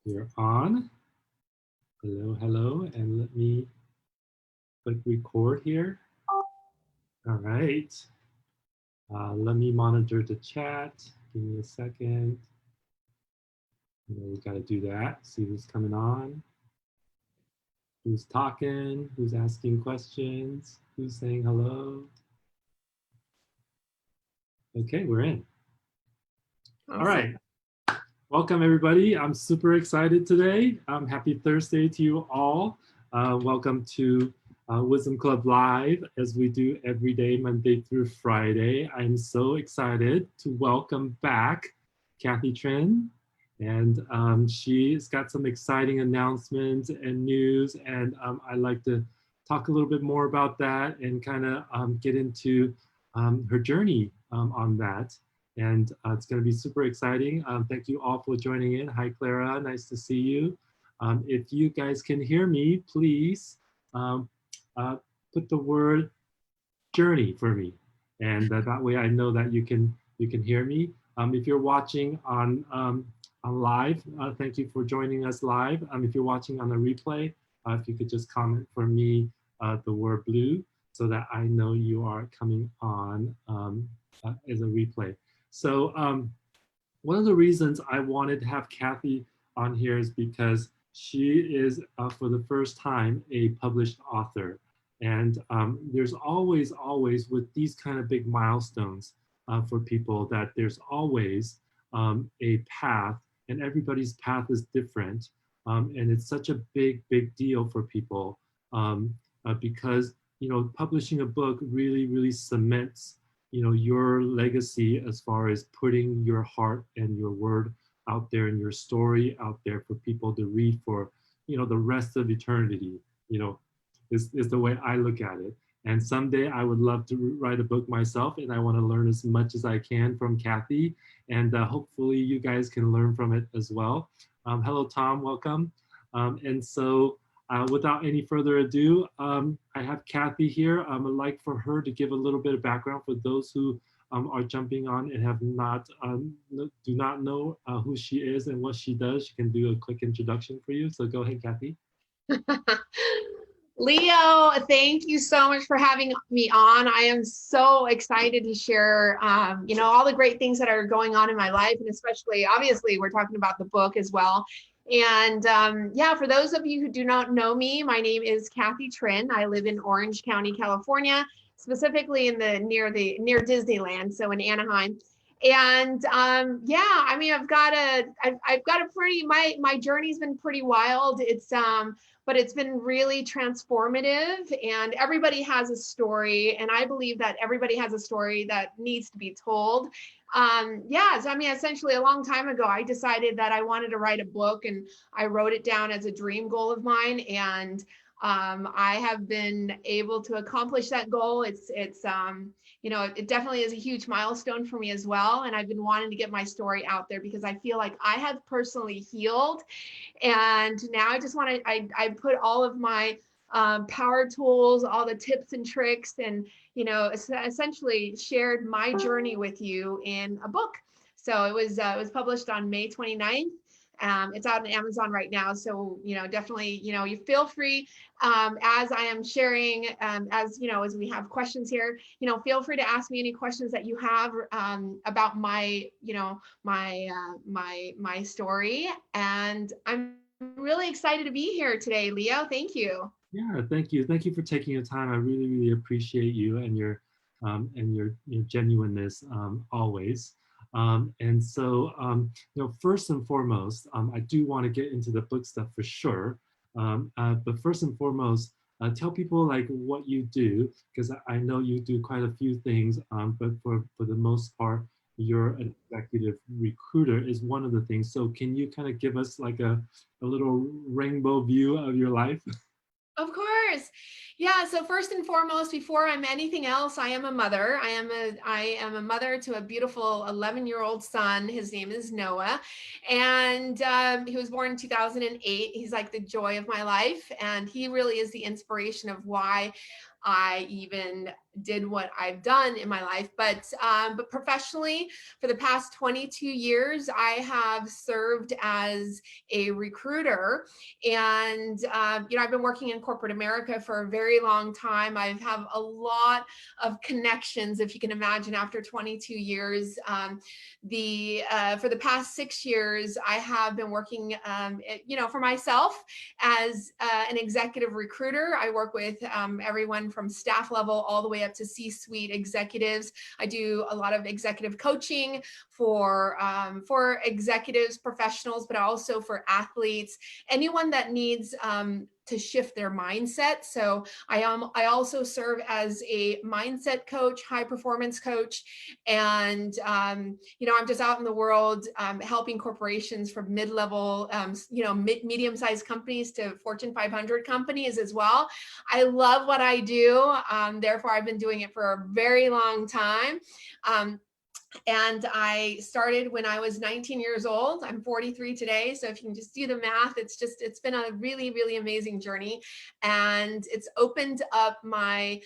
You're on. Hello, hello, and let me click record here. All right. Let me monitor the chat. Give me a second. We got to do that. See who's coming on, who's talking, who's asking questions, who's saying hello. Okay, we're in. Awesome. All right. Welcome, everybody. I'm super excited today. Happy Thursday to you all. Welcome to Wisdom Club Live, as we do every day, Monday through Friday. I'm so excited to welcome back Cathy Trinh. And she's got some exciting announcements and news. And I'd like to talk a little bit more about that and kind of get into her journey on that. And it's going to be super exciting. Thank you all for joining in. Hi, Clara. Nice to see you. If you guys can hear me, please put the word journey for me. And that way I know that you can hear me. If you're watching on live, thank you for joining us live. If you're watching on the replay, if you could just comment for me the word blue so that I know you are coming on as a replay. So one of the reasons I wanted to have Cathy on here is because she is, for the first time, a published author. And there's always with these kind of big milestones for people, that there's always a path, and everybody's path is different. And it's such a big deal for people because, publishing a book really cements your legacy as far as putting your heart and your word out there and your story out there for people to read for the rest of eternity. Is the way I look at it. And someday I would love to write a book myself, and I want to learn as much as I can from Cathy, and hopefully you guys can learn from it as well. Hello, Tom, welcome. And so without any further ado, I have Cathy here. I'd like for her to give a little bit of background for those who are jumping on and have not do not know who she is and what she does. She can do a quick introduction for you. So go ahead, Cathy. Leo, thank you so much for having me on. I am so excited to share, all the great things that are going on in my life, and especially, obviously, we're talking about the book as well. And for those of you who do not know me, my name is Cathy Trinh. I live in Orange County, California, specifically in near Disneyland, so in Anaheim. And I've got a pretty, my journey's been pretty wild. But it's been really transformative, and everybody has a story. And I believe that everybody has a story that needs to be told. Essentially a long time ago, I decided that I wanted to write a book, and I wrote it down as a dream goal of mine. And I have been able to accomplish that goal. It definitely is a huge milestone for me as well. And I've been wanting to get my story out there because I feel like I have personally healed. And now I just want to, I put all of my power tools, all the tips and tricks, and, essentially shared my journey with you in a book. So it was published on May 29th. It's out on Amazon right now. So, definitely, you feel free, as I am sharing, as we have questions here, feel free to ask me any questions that you have about my, my story. And I'm really excited to be here today, Leo. Thank you. Yeah, thank you. Thank you for taking your time. I really appreciate you and your genuineness always. And so, first and foremost, I do want to get into the book stuff for sure. But first and foremost, tell people like what you do, because I know you do quite a few things, but for the most part, you're an executive recruiter is one of the things. So can you kind of give us like a little rainbow view of your life? Of course. Yeah. So first and foremost, before I'm anything else, I am a mother. I am a mother to a beautiful 11-year-old son. His name is Noah. And he was born in 2008. He's like the joy of my life. And he really is the inspiration of why I even did what I've done in my life. But professionally, for the past 22 years, I have served as a recruiter. And I've been working in corporate America for a very long time. I have a lot of connections, if you can imagine, after 22 years. For the past 6 years, I have been working, for myself as an executive recruiter. I work with everyone from staff level all the way up to C-suite executives. I do a lot of executive coaching for executives, professionals, but also for athletes, anyone that needs to shift their mindset. So I also serve as a mindset coach, high performance coach, and I'm just out in the world helping corporations from mid-level, medium-sized companies to Fortune 500 companies as well. I love what I do. Therefore, I've been doing it for a very long time. And I started when I was 19 years old. I'm 43 today. So if you can just do the math, it's been a really, really amazing journey. And it's opened up my,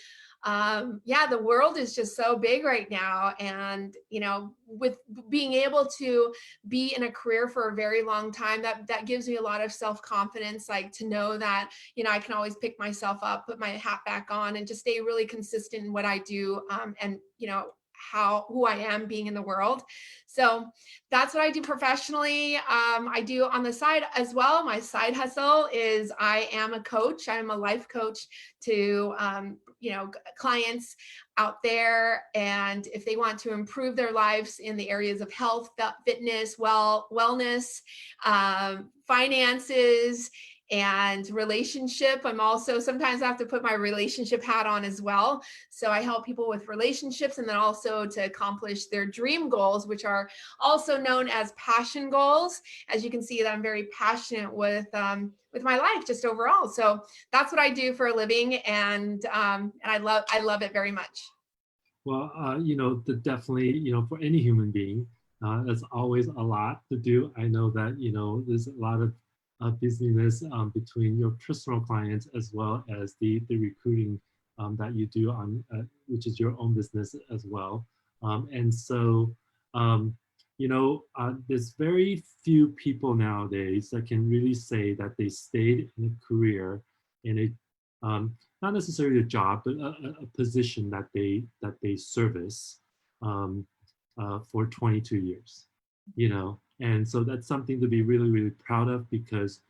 the world is just so big right now. And, with being able to be in a career for a very long time, that gives me a lot of self-confidence, like to know that, I can always pick myself up, put my hat back on, and just stay really consistent in what I do. And, who I am being in the world. So that's what I do professionally. I do on the side as well. My side hustle is I am a coach. I'm a life coach to, clients out there. And if they want to improve their lives in the areas of health, fitness, wellness, finances, and relationship. I'm also, sometimes I have to put my relationship hat on as well. So I help people with relationships, and then also to accomplish their dream goals, which are also known as passion goals. As you can see, that I'm very passionate with my life just overall. So that's what I do for a living. And I love it very much. Well, definitely, for any human being, there's always a lot to do. I know that, there's a lot of busyness between your personal clients as well as the recruiting that you do on, which is your own business as well. And so, there's very few people nowadays that can really say that they stayed in a career, in a not necessarily a job, but a position that they service for 22 years, and so that's something to be really, really proud of, because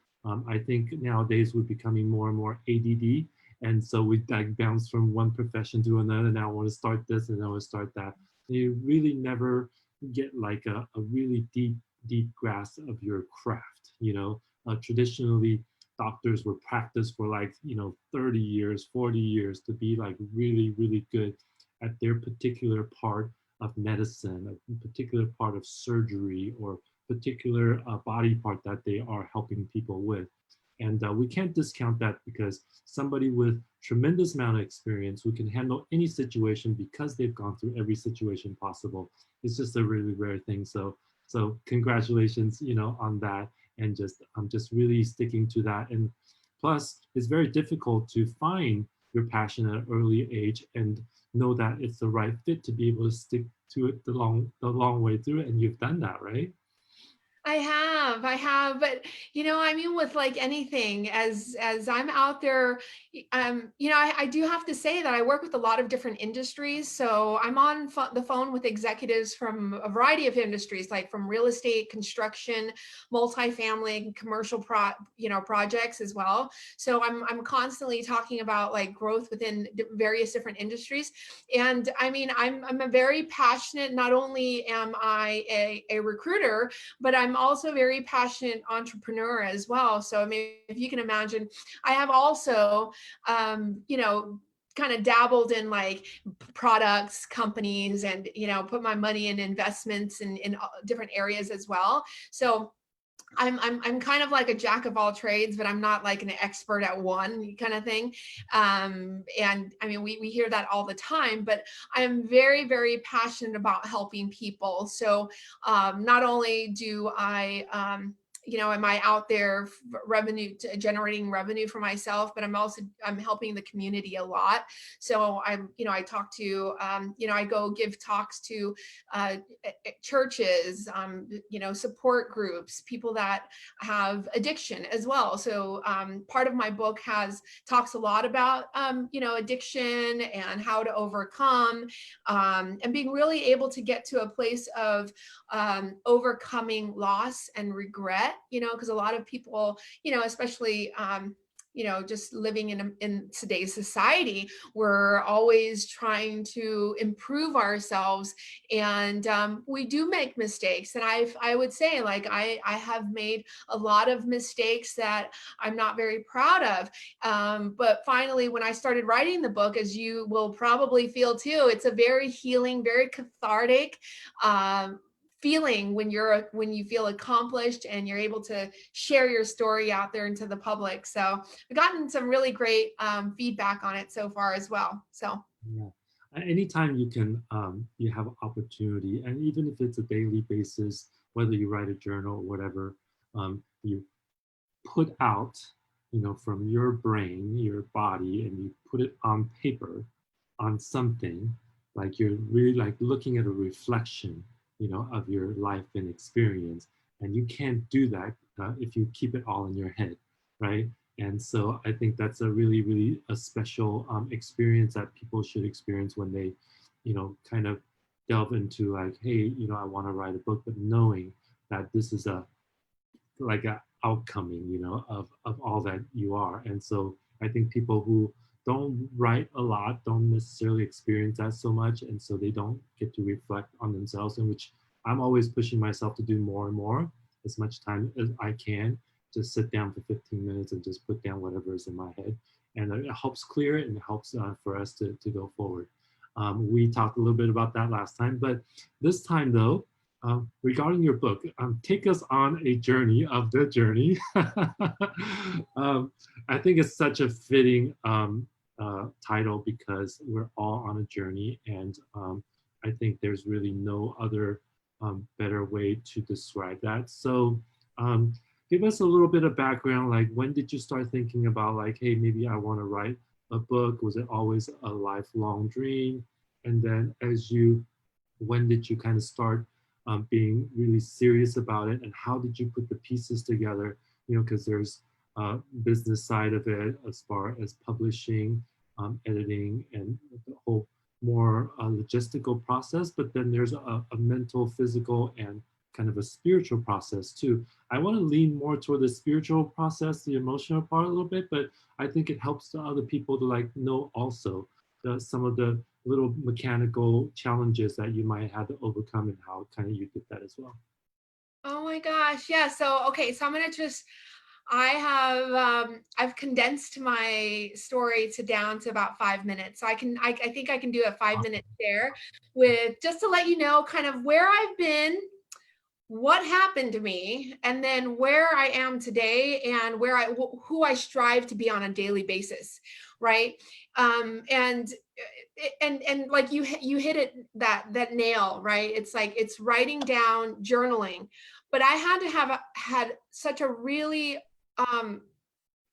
I think nowadays we're becoming more and more ADD, and so we like bounce from one profession to another. Now I want to start this and I want to start that. And you really never get like a really deep grasp of your craft. Traditionally doctors were practiced for like 30 years, 40 years to be like really, really good at their particular part of medicine, a particular part of surgery, or particular body part that they are helping people with. And we can't discount that, because somebody with tremendous amount of experience who can handle any situation because they've gone through every situation possible, it's just a really rare thing. So congratulations, on that, and just really sticking to that. And plus, it's very difficult to find your passion at an early age and know that it's the right fit to be able to stick to it the long way through it. And you've done that, right? I have, but with like anything, as I'm out there, I do have to say that I work with a lot of different industries. So I'm on the phone with executives from a variety of industries, like from real estate, construction, multifamily, commercial projects as well. So I'm constantly talking about like growth within various different industries. And I'm a very passionate, not only am I a recruiter, but I'm also a very passionate entrepreneur as well. So if you can imagine, I have also, kind of dabbled in like products, companies, and, put my money in investments in different areas as well. So I'm kind of like a jack of all trades, but I'm not like an expert at one kind of thing. And we hear that all the time, but I am very, very passionate about helping people. So not only do I, am I out there generating revenue for myself, but I'm helping the community a lot. So I talk to, I go give talks to churches, support groups, people that have addiction as well. So part of my book talks a lot about, addiction and how to overcome, and being really able to get to a place of overcoming loss and regret, because a lot of people, especially, just living in today's society, we're always trying to improve ourselves, and we do make mistakes. And I would say, like, I have made a lot of mistakes that I'm not very proud of. But finally, when I started writing the book, as you will probably feel too, it's a very healing, very cathartic feeling when you feel accomplished and you're able to share your story out there into the public. So I've gotten some really great feedback on it so far as well. So Yeah. Anytime you can, you have opportunity, and even if it's a daily basis, whether you write a journal or whatever, you put out, from your brain, your body, and you put it on paper, on something, like you're really like looking at a reflection, of your life and experience. And you can't do that if you keep it all in your head, right? And so I think that's a really, really a special experience that people should experience when they, kind of delve into like, hey, I want to write a book, but knowing that this is a outcoming, of all that you are. And so I think people who don't write a lot don't necessarily experience that so much, and so they don't get to reflect on themselves, in which I'm always pushing myself to do more and more, as much time as I can, just sit down for 15 minutes and just put down whatever is in my head. And it helps clear it, and it helps for us to go forward. We talked a little bit about that last time, but this time though, regarding your book, take us on a journey of the journey. I think it's such a fitting title, because we're all on a journey, and I think there's really no other better way to describe that. So give us a little bit of background, like when did you start thinking about like, hey, maybe I want to write a book? Was it always a lifelong dream? And then when did you kind of start being really serious about it, and how did you put the pieces together? Because there's business side of it as far as publishing, editing, and the whole more logistical process, but then there's a mental, physical, and kind of a spiritual process too. I want to lean more toward the spiritual process, the emotional part a little bit, but I think it helps the other people to like know also some of the little mechanical challenges that you might have to overcome, and how kind of you did that as well. oh my gosh, yeah. So okay, so I've condensed my story down to about 5 minutes. So I think I can do a 5 minute share with, just to let you know kind of where I've been, what happened to me, and then where I am today, and who I strive to be on a daily basis, right? And like you hit it, that nail, right? It's like, it's writing down, journaling, but I had such a really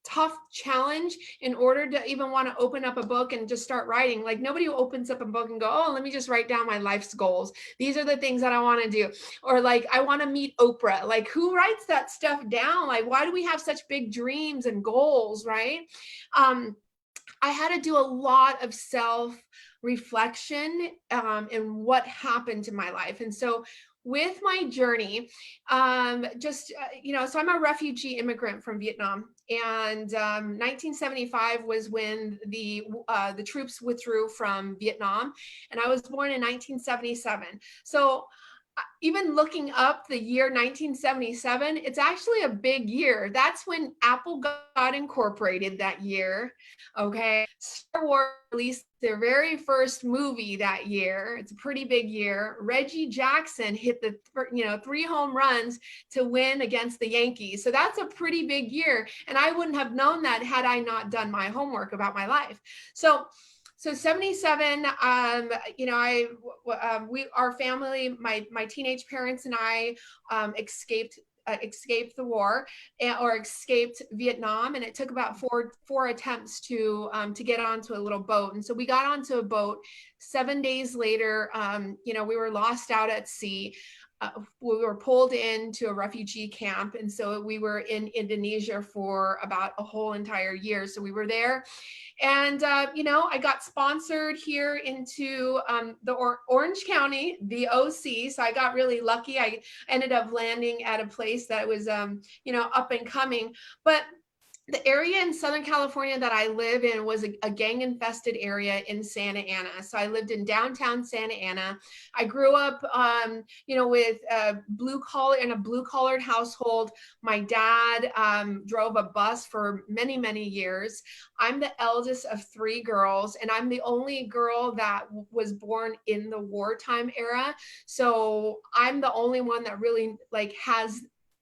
tough challenge in order to even want to open up a book and just start writing. Like, nobody opens up a book and go, oh, let me just write down my life's goals. These are the things that I want to do. Or like, I want to meet Oprah. Like, who writes that stuff down? Like, why do we have such big dreams and goals, right? I had to do a lot of self reflection in what happened to my life. And so with my journey, so I'm a refugee immigrant from Vietnam, and 1975 was when the troops withdrew from Vietnam, and I was born in 1977. So even looking up the year 1977, it's actually a big year. That's when Apple got incorporated that year. Okay. Star Wars released their very first movie that year. It's a pretty big year. Reggie Jackson hit the 3 home runs to win against the Yankees. So that's a pretty big year. And I wouldn't have known that had I not done my homework about my life. So 77, our family, my teenage parents and I escaped escaped the war or escaped Vietnam, and it took about four attempts to get onto a little boat. And so we got onto a boat. 7 days later, we were lost out at sea. We were pulled into a refugee camp, and so we were in Indonesia for about a whole entire year. So we were there, and I got sponsored here into Orange County, the OC. So I got really lucky. I ended up landing at a place that was up and coming, but the area in Southern California that I live in was a gang infested area in Santa Ana. So I lived in downtown Santa Ana. I grew up, with a blue collared household. My dad drove a bus for many, many years. I'm the eldest of 3 girls, and I'm the only girl that was born in the wartime era. So I'm the only one that really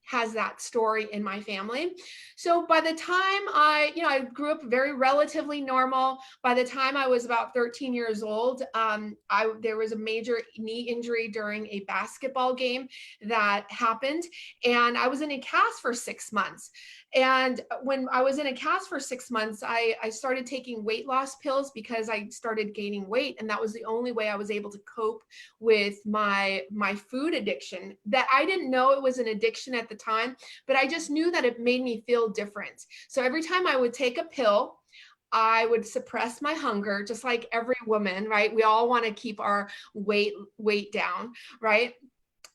has that story in my family. So by the time I grew up very relatively normal. By the time I was about 13 years old, there was a major knee injury during a basketball game that happened, and I was in a cast for 6 months. And when I was in a cast for 6 months, I started taking weight loss pills because I started gaining weight, and that was the only way I was able to cope with my food addiction. That I didn't know it was an addiction at the time, but I just knew that it made me feel different. So every time I would take a pill, I would suppress my hunger, just like every woman, right? We all want to keep our weight down, right?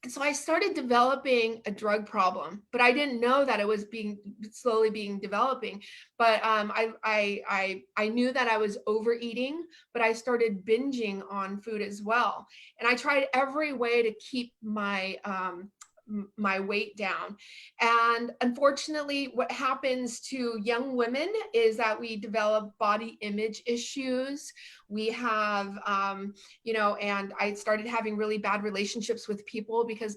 So I started developing a drug problem, but I didn't know that it was slowly developing. But I knew that I was overeating, but I started binging on food as well. And I tried every way to keep my weight down. And unfortunately, what happens to young women is that we develop body image issues. We have, and I started having really bad relationships with people because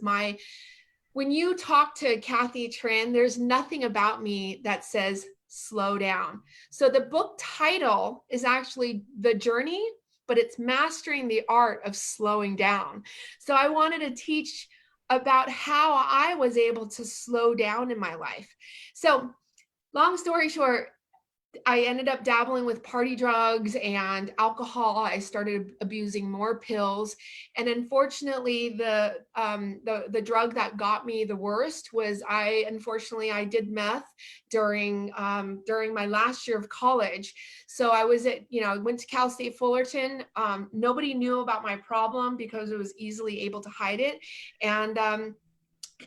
when you talk to Cathy Trinh, there's nothing about me that says slow down. So the book title is actually The Journey, but it's mastering the art of slowing down. So I wanted to teach about how I was able to slow down in my life. So long story short, I ended up dabbling with party drugs and alcohol. I started abusing more pills, and unfortunately, the drug that got me the worst was I did meth during my last year of college. So I went to Cal State Fullerton. Nobody knew about my problem because it was easily able to hide it, and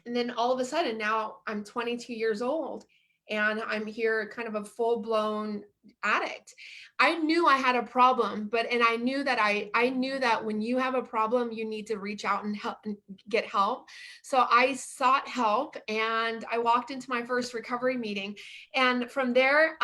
then all of a sudden now I'm 22 years old. And I'm here kind of a full-blown addict. I knew I had a problem, and I knew that when you have a problem, you need to reach out and help and get help. So I sought help, and I walked into my first recovery meeting. And from there,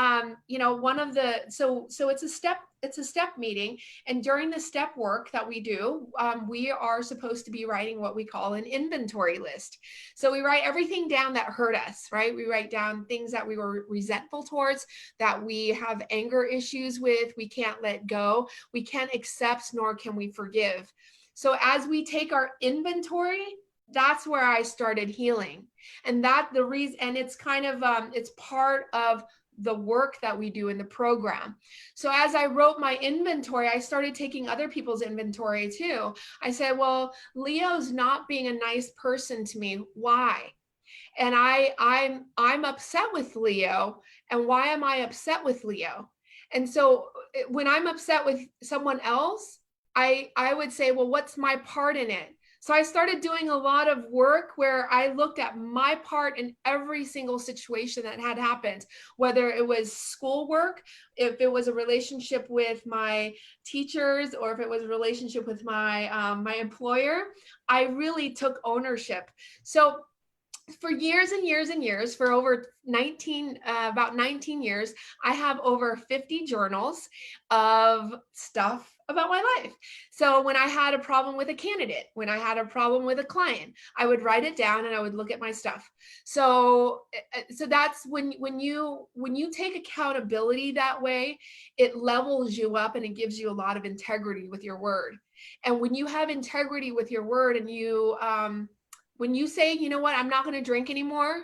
it's a step meeting. And during the step work that we do, we are supposed to be writing what we call an inventory list. So we write everything down that hurt us, right? We write down things that we were resentful towards, that we have anger issues with, we can't let go, we can't accept, nor can we forgive. So as we take our inventory, that's where I started healing. And it's kind of, it's part of the work that we do in the program. So as I wrote my inventory, I started taking other people's inventory too. I said, well, Leo's not being a nice person to me. Why? And I'm upset with Leo. And why am I upset with Leo? And so when I'm upset with someone else, I would say, well, what's my part in it? So I started doing a lot of work where I looked at my part in every single situation that had happened, whether it was schoolwork, if it was a relationship with my teachers, or if it was a relationship with my employer. I really took ownership. So for years and years and years, for over about 19 years, I have over 50 journals of stuff about my life. So when I had a problem with a candidate, when I had a problem with a client, I would write it down and I would look at my stuff. So that's when you take accountability that way, it levels you up and it gives you a lot of integrity with your word. And when you have integrity with your word and you when you say, you know what, I'm not going to drink anymore,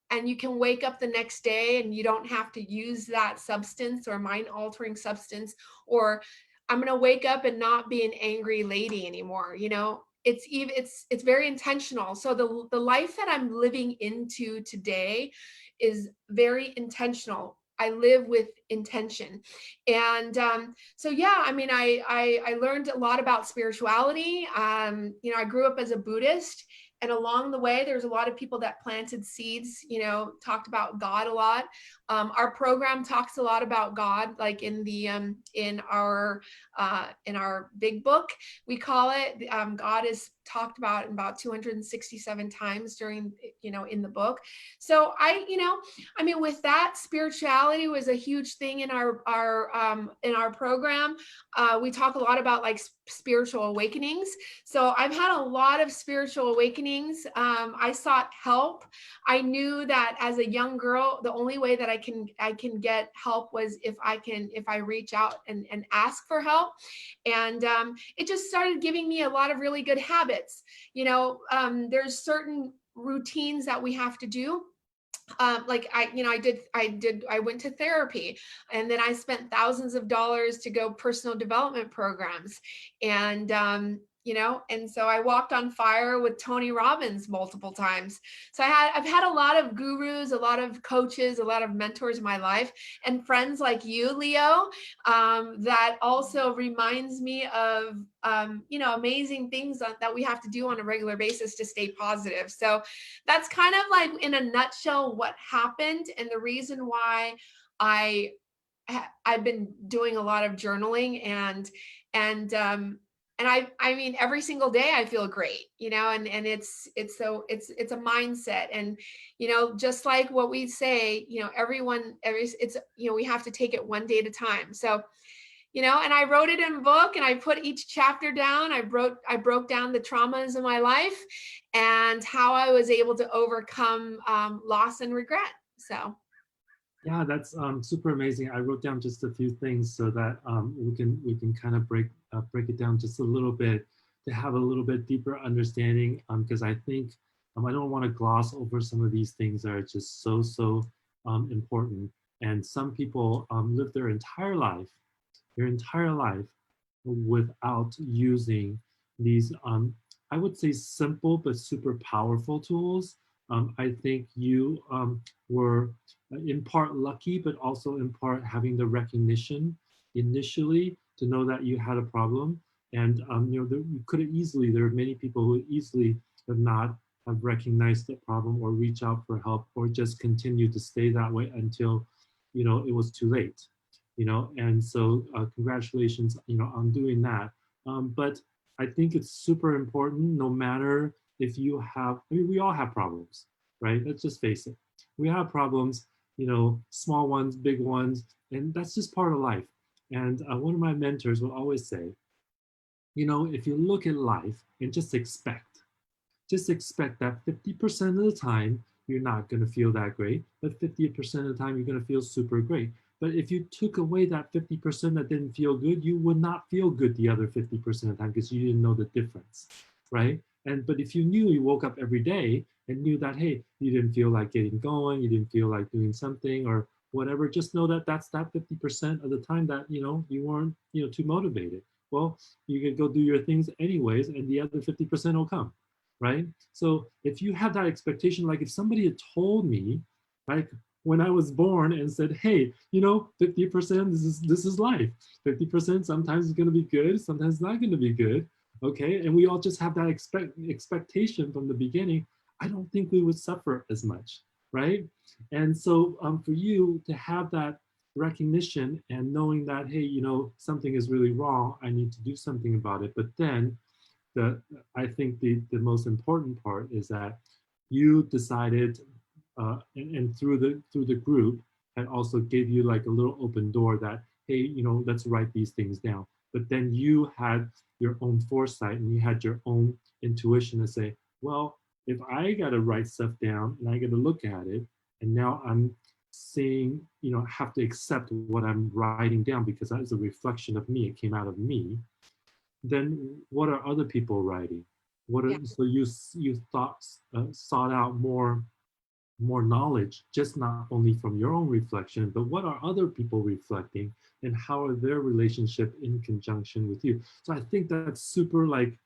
and you can wake up the next day and you don't have to use that substance or mind altering substance, or I'm going to wake up and not be an angry lady anymore, you know, it's very intentional. So the life that I'm living into today is very intentional. I live with intention. And so yeah, I mean, I learned a lot about spirituality. You know, I grew up as a Buddhist, and along the way there's a lot of people that planted seeds, you know, talked about God a lot. Our program talks a lot about God, like in the in our big book, we call it, God is talked about 267 times during, you know, in the book. So I, you know, I mean, with that, spirituality was a huge thing in our program. We talk a lot about like spiritual awakenings. So I've had a lot of spiritual awakenings. I sought help. I knew that as a young girl, the only way that I can get help was if I reach out and ask for help. And it just started giving me a lot of really good habits. You know, there's certain routines that we have to do. Like I went to therapy, and then I spent thousands of dollars to go personal development programs. And you know, and so I walked on fire with Tony Robbins multiple times. So I've had a lot of gurus, a lot of coaches, a lot of mentors in my life, and friends like you, Leo, that also reminds me of you know, amazing things that we have to do on a regular basis to stay positive. So that's kind of like in a nutshell what happened, and the reason why I I've been doing a lot of journaling. And I mean, every single day I feel great, you know, and it's a mindset. And you know, just like what we say, you know, it's, you know, we have to take it one day at a time. So you know, and I wrote it in a book, and I put each chapter down. I broke down the traumas in my life and how I was able to overcome loss and regret. So Yeah, that's super amazing. I wrote down just a few things so that we can kind of break it down just a little bit to have a little bit deeper understanding. Because I think I don't want to gloss over some of these things that are just so important. And some people live their entire life without using these, I would say, simple but super powerful tools. I think you were in part lucky, but also in part having the recognition initially to know that you had a problem. And you know, you could have easily, there are many people who easily have not have recognized the problem or reach out for help or just continue to stay that way until, you know, it was too late, you know. And so congratulations, you know, on doing that. But I think it's super important, no matter if you have, I mean, we all have problems, right? Let's just face it. We have problems, you know, small ones, big ones, and that's just part of life. And one of my mentors will always say, you know, if you look at life and just expect that 50% of the time you're not going to feel that great, but 50% of the time you're going to feel super great. But if you took away that 50% that didn't feel good, you would not feel good the other 50% of the time because you didn't know the difference, right? And but if you knew, you woke up every day and knew that, hey, you didn't feel like getting going, you didn't feel like doing something or whatever, just know that that's that 50% of the time that, you know, you weren't, you know, too motivated. Well, you can go do your things anyways, and the other 50% will come, right? So if you have that expectation, like if somebody had told me, like when I was born and said, hey, you know, 50%, this is life. 50% sometimes it's going to be good, sometimes it's not going to be good. Okay. And we all just have that expectation from the beginning. I don't think we would suffer as much, right? And so for you to have that recognition and knowing that, hey, you know, something is really wrong, I need to do something about it. But then I think the most important part is that you decided, and through the group, and also gave you like a little open door that, hey, you know, let's write these things down. But then you had your own foresight and you had your own intuition to say, well, if I got to write stuff down and I got to look at it, and now I'm seeing, you know, have to accept what I'm writing down because that is a reflection of me. It came out of me. Then what are other people writing? What Yeah. are, so you thought sought out more knowledge, just not only from your own reflection, but what are other people reflecting and how are their relationship in conjunction with you. So I think that's super like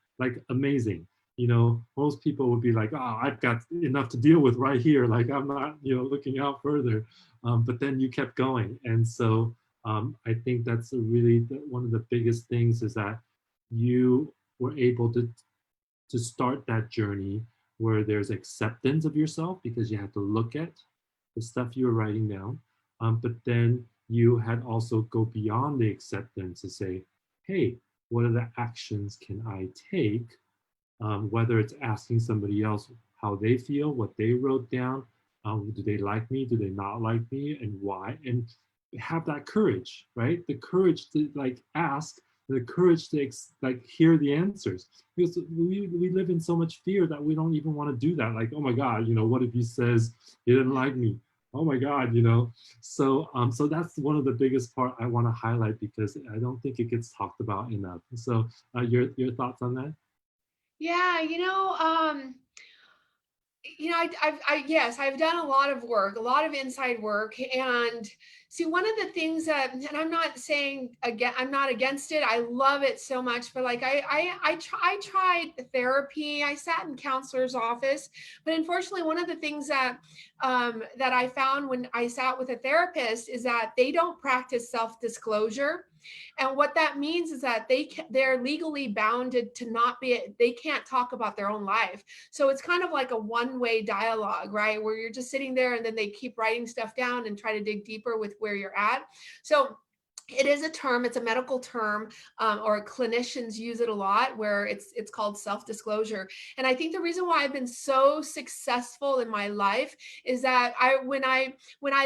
amazing. You know, most people would be like, oh, I've got enough to deal with right here. Like I'm not, you know, looking out further. But then you kept going. And so I think that's a really one of the biggest things is that you were able to start that journey where there's acceptance of yourself because you had to look at the stuff you were writing down. But then you had also go beyond the acceptance to say, hey, what are the actions can I take? Whether it's asking somebody else how they feel, what they wrote down, do they like me, do they not like me, and why? And have that courage, right? The courage to like ask, the courage to like hear the answers. Because we live in so much fear that we don't even want to do that. Like, oh my God, you know, what if he says he didn't like me? Oh my God, you know. So that's one of the biggest part I want to highlight because I don't think it gets talked about enough. So your thoughts on that? Yeah, yes, I've done a lot of work, a lot of inside work. And see, one of the things that, and I'm not saying again, I'm not against it. I love it so much. But like, I tried therapy. I sat in counselor's office, but unfortunately, one of the things that I found when I sat with a therapist is that they don't practice self-disclosure. And what that means is that they're legally bounded to not be, they can't talk about their own life. So it's kind of like a one-way dialogue, right? Where you're just sitting there and then they keep writing stuff down and try to dig deeper with where you're at. So it is a term, it's a medical term, or clinicians use it a lot, where it's called self-disclosure. And I think the reason why I've been so successful in my life is that when I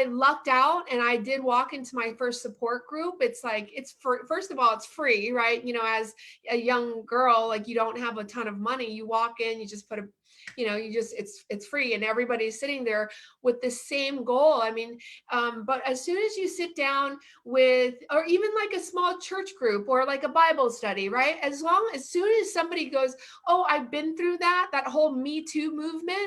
lucked out and I did walk into my first support group, it's like, it's for, first of all, it's free, right? As a young girl, like, you don't have a ton of money, you walk in, you just put a, you just, it's free, and everybody's sitting there with the same goal. I mean, but as soon as you sit down with, or even like a small church group or like a Bible study, right? As soon as somebody goes, oh, I've been through that whole Me Too movement,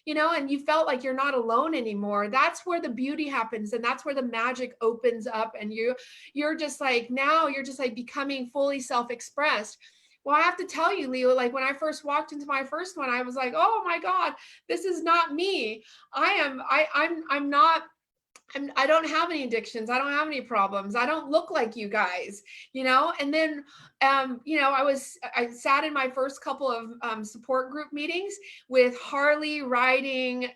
and you felt like you're not alone anymore, that's where the beauty happens, and that's where the magic opens up, and you're just like, now you're just like becoming fully self-expressed. Well, I have to tell you, Leo, like when I first walked into my first one, I was like, oh my God, this is not me. I'm not, I don't have any addictions. I don't have any problems. I don't look like you guys, And then, I sat in my first couple of support group meetings with Harley riding,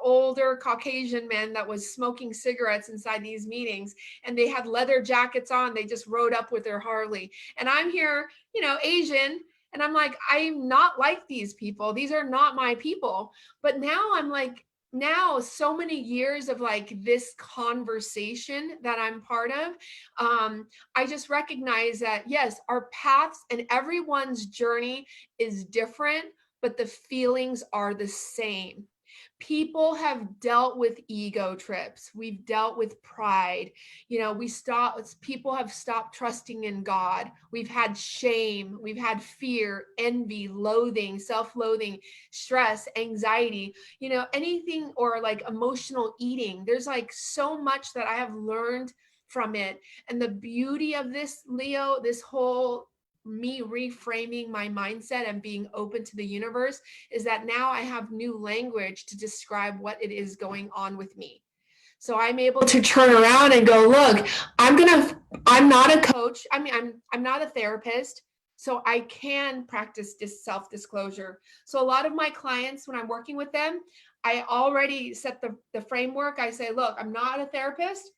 older Caucasian men that was smoking cigarettes inside these meetings. And they had leather jackets on. They just rode up with their Harley. And I'm here, Asian. And I'm like, I'm not like these people. These are not my people. But now I'm like, now so many years of like this conversation that I'm part of, I just recognize that yes, our paths and everyone's journey is different, but the feelings are the same. People have dealt with ego trips. We've dealt with pride. People have stopped trusting in God. We've had shame. We've had fear, envy, loathing, self-loathing, stress, anxiety, anything, or like emotional eating. There's like so much that I have learned from it. And the beauty of this, Leo, this whole me reframing my mindset and being open to the universe is that now I have new language to describe what it is going on with me. So I'm able to turn around and go, look, I'm not a coach. I mean, I'm not a therapist. So I can practice this self-disclosure. So a lot of my clients, when I'm working with them, I already set the framework. I say, look, I'm not a therapist.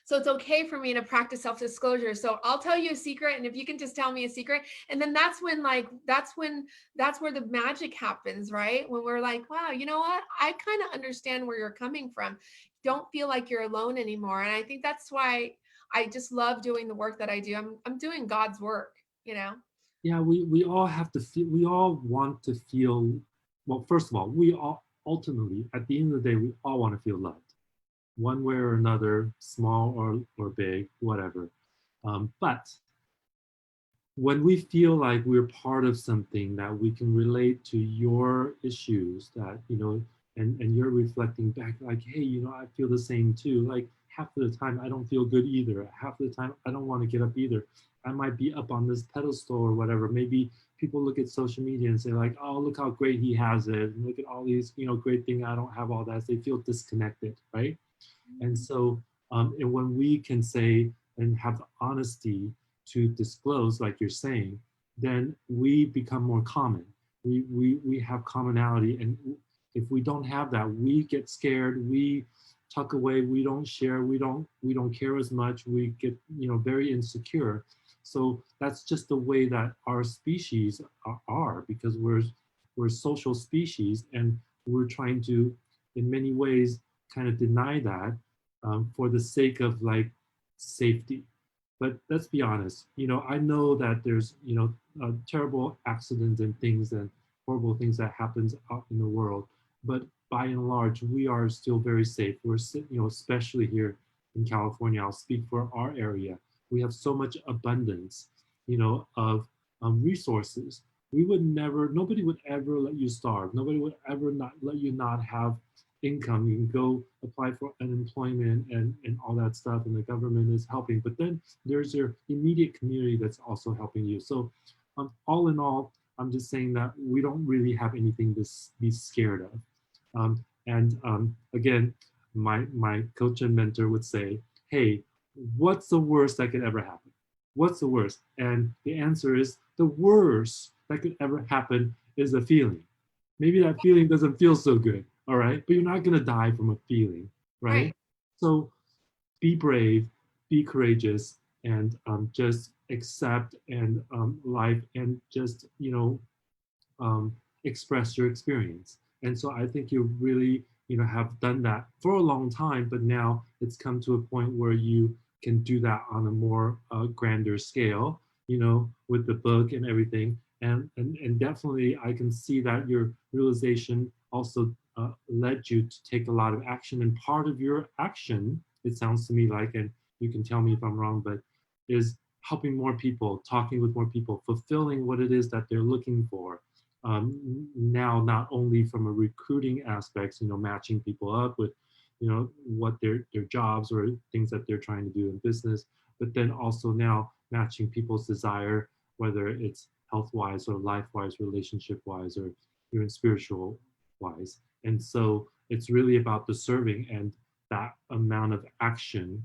So it's okay for me to practice self-disclosure. So I'll tell you a secret, and if you can just tell me a secret, and then that's where the magic happens, right? When we're like, wow, you know what? I kind of understand where you're coming from. Don't feel like you're alone anymore. And I think that's why I just love doing the work that I do. I'm doing God's work, Yeah, we all have to feel, we all want to feel, well, first of all, we all ultimately, at the end of the day, we all want to feel loved, one way or another, small or big, whatever. But when we feel like we're part of something, that we can relate to your issues, that and you're reflecting back like, hey, I feel the same too. Like half of the time I don't feel good either, half of the time I don't want to get up either. I might be up on this pedestal or whatever. Maybe people look at social media and say like, oh, look how great he has it, and look at all these great things, I don't have all that. They feel disconnected, right? And so, and when we can say and have the honesty to disclose, like you're saying, then we become more common. We have commonality. And if we don't have that, we get scared, we tuck away, we don't share, we don't care as much, we get very insecure. So that's just the way that our species are, because we're social species, and we're trying to in many ways kind of deny that, for the sake of like safety. But let's be honest, I know that there's terrible accidents and things and horrible things that happens out in the world, but by and large we are still very safe. We're especially here in California, I'll speak for our area. We have so much abundance of resources. We would never, nobody would ever let you starve, nobody would ever not let you not have income. You can go apply for unemployment and all that stuff, and the government is helping. But then there's your immediate community that's also helping you. So, all in all, I'm just saying that we don't really have anything to be scared of. And again, my coach and mentor would say, "Hey, what's the worst that could ever happen? What's the worst?" And the answer is the worst that could ever happen is a feeling. Maybe that feeling doesn't feel so good, all right? But you're not gonna die from a feeling, right? Right. So be brave, be courageous, and just accept and life, and just express your experience. And so I think you really, have done that for a long time, but now it's come to a point where you can do that on a more grander scale, with the book and everything. And definitely, I can see that your realization also led you to take a lot of action. And part of your action, it sounds to me like, and you can tell me if I'm wrong, but is helping more people, talking with more people, fulfilling what it is that they're looking for, now, not only from a recruiting aspects, matching people up with what their jobs or things that they're trying to do in business, but then also now matching people's desire, whether it's health wise or life wise, relationship wise, or even spiritual wise. And so it's really about the serving, and that amount of action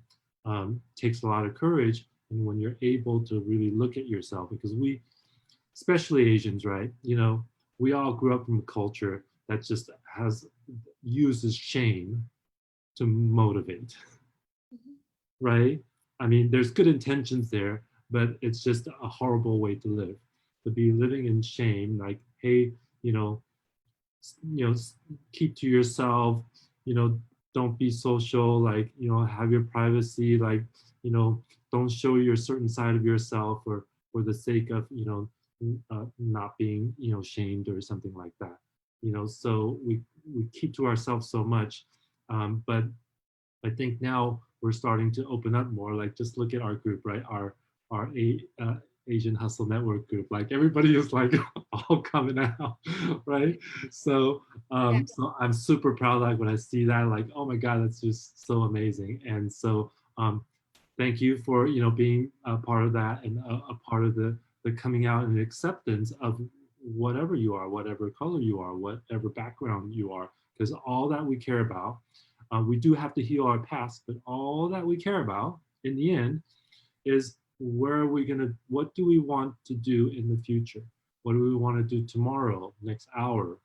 takes a lot of courage. And when you're able to really look at yourself, because we, especially Asians, right? We all grew up in a culture that just has uses shame to motivate, Mhm. right? I mean, there's good intentions there, but it's just a horrible way to live. To be living in shame, like, hey, you know, keep to yourself, you know, don't be social, like, have your privacy, like, don't show your certain side of yourself, or for the sake of, not being, shamed or something like that. So we keep to ourselves so much. But I think now we're starting to open up more. Like, just look at our group, right? Our Asian Hustle Network group. Like, everybody is like all coming out, right? So Yeah. so I'm super proud. Like when I see that, like, oh my God, that's just so amazing. And so thank you for being a part of that, and a part of the coming out and the acceptance of whatever you are, whatever color you are, whatever background you are, because all that we care about, we do have to heal our past, but all that we care about in the end is, where are we going to, what do we want to do in the future? What do we want to do tomorrow, next hour,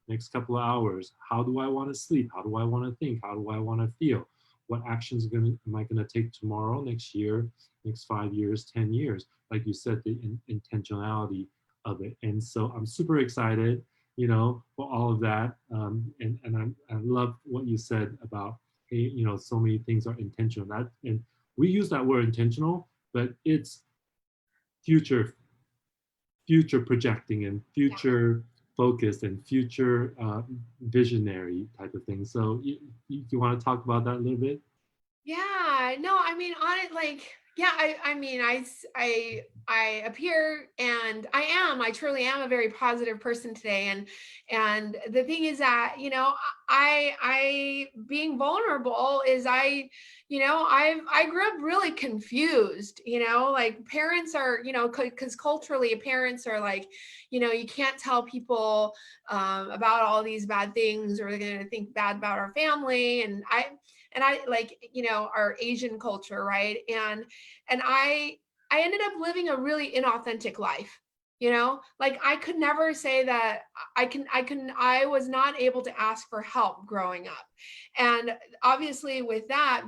next couple of hours? How do I want to sleep? How do I want to think? How do I want to feel? What actions am I going to take tomorrow, next year, next 5 years, 10 years? Like you said, the intentionality of it. And so I'm super excited, for all of that. I love what you said about, hey, so many things are intentional. And we use that word intentional, but it's future future projecting and Yeah. future focused and future visionary type of thing. So you want to talk about that a little bit? Yeah, no, I mean, on it, like, yeah, I mean, I I appear, and I truly am a very positive person today. And the thing is that, you know, I being vulnerable is I grew up really confused, you know, like parents are, you know, because culturally parents are like, you know, you can't tell people about all these bad things or they're going to think bad about our family. And I like, you know, our Asian culture, right? And I ended up living a really inauthentic life. You know, like I could never say that I was not able to ask for help growing up. And obviously with that,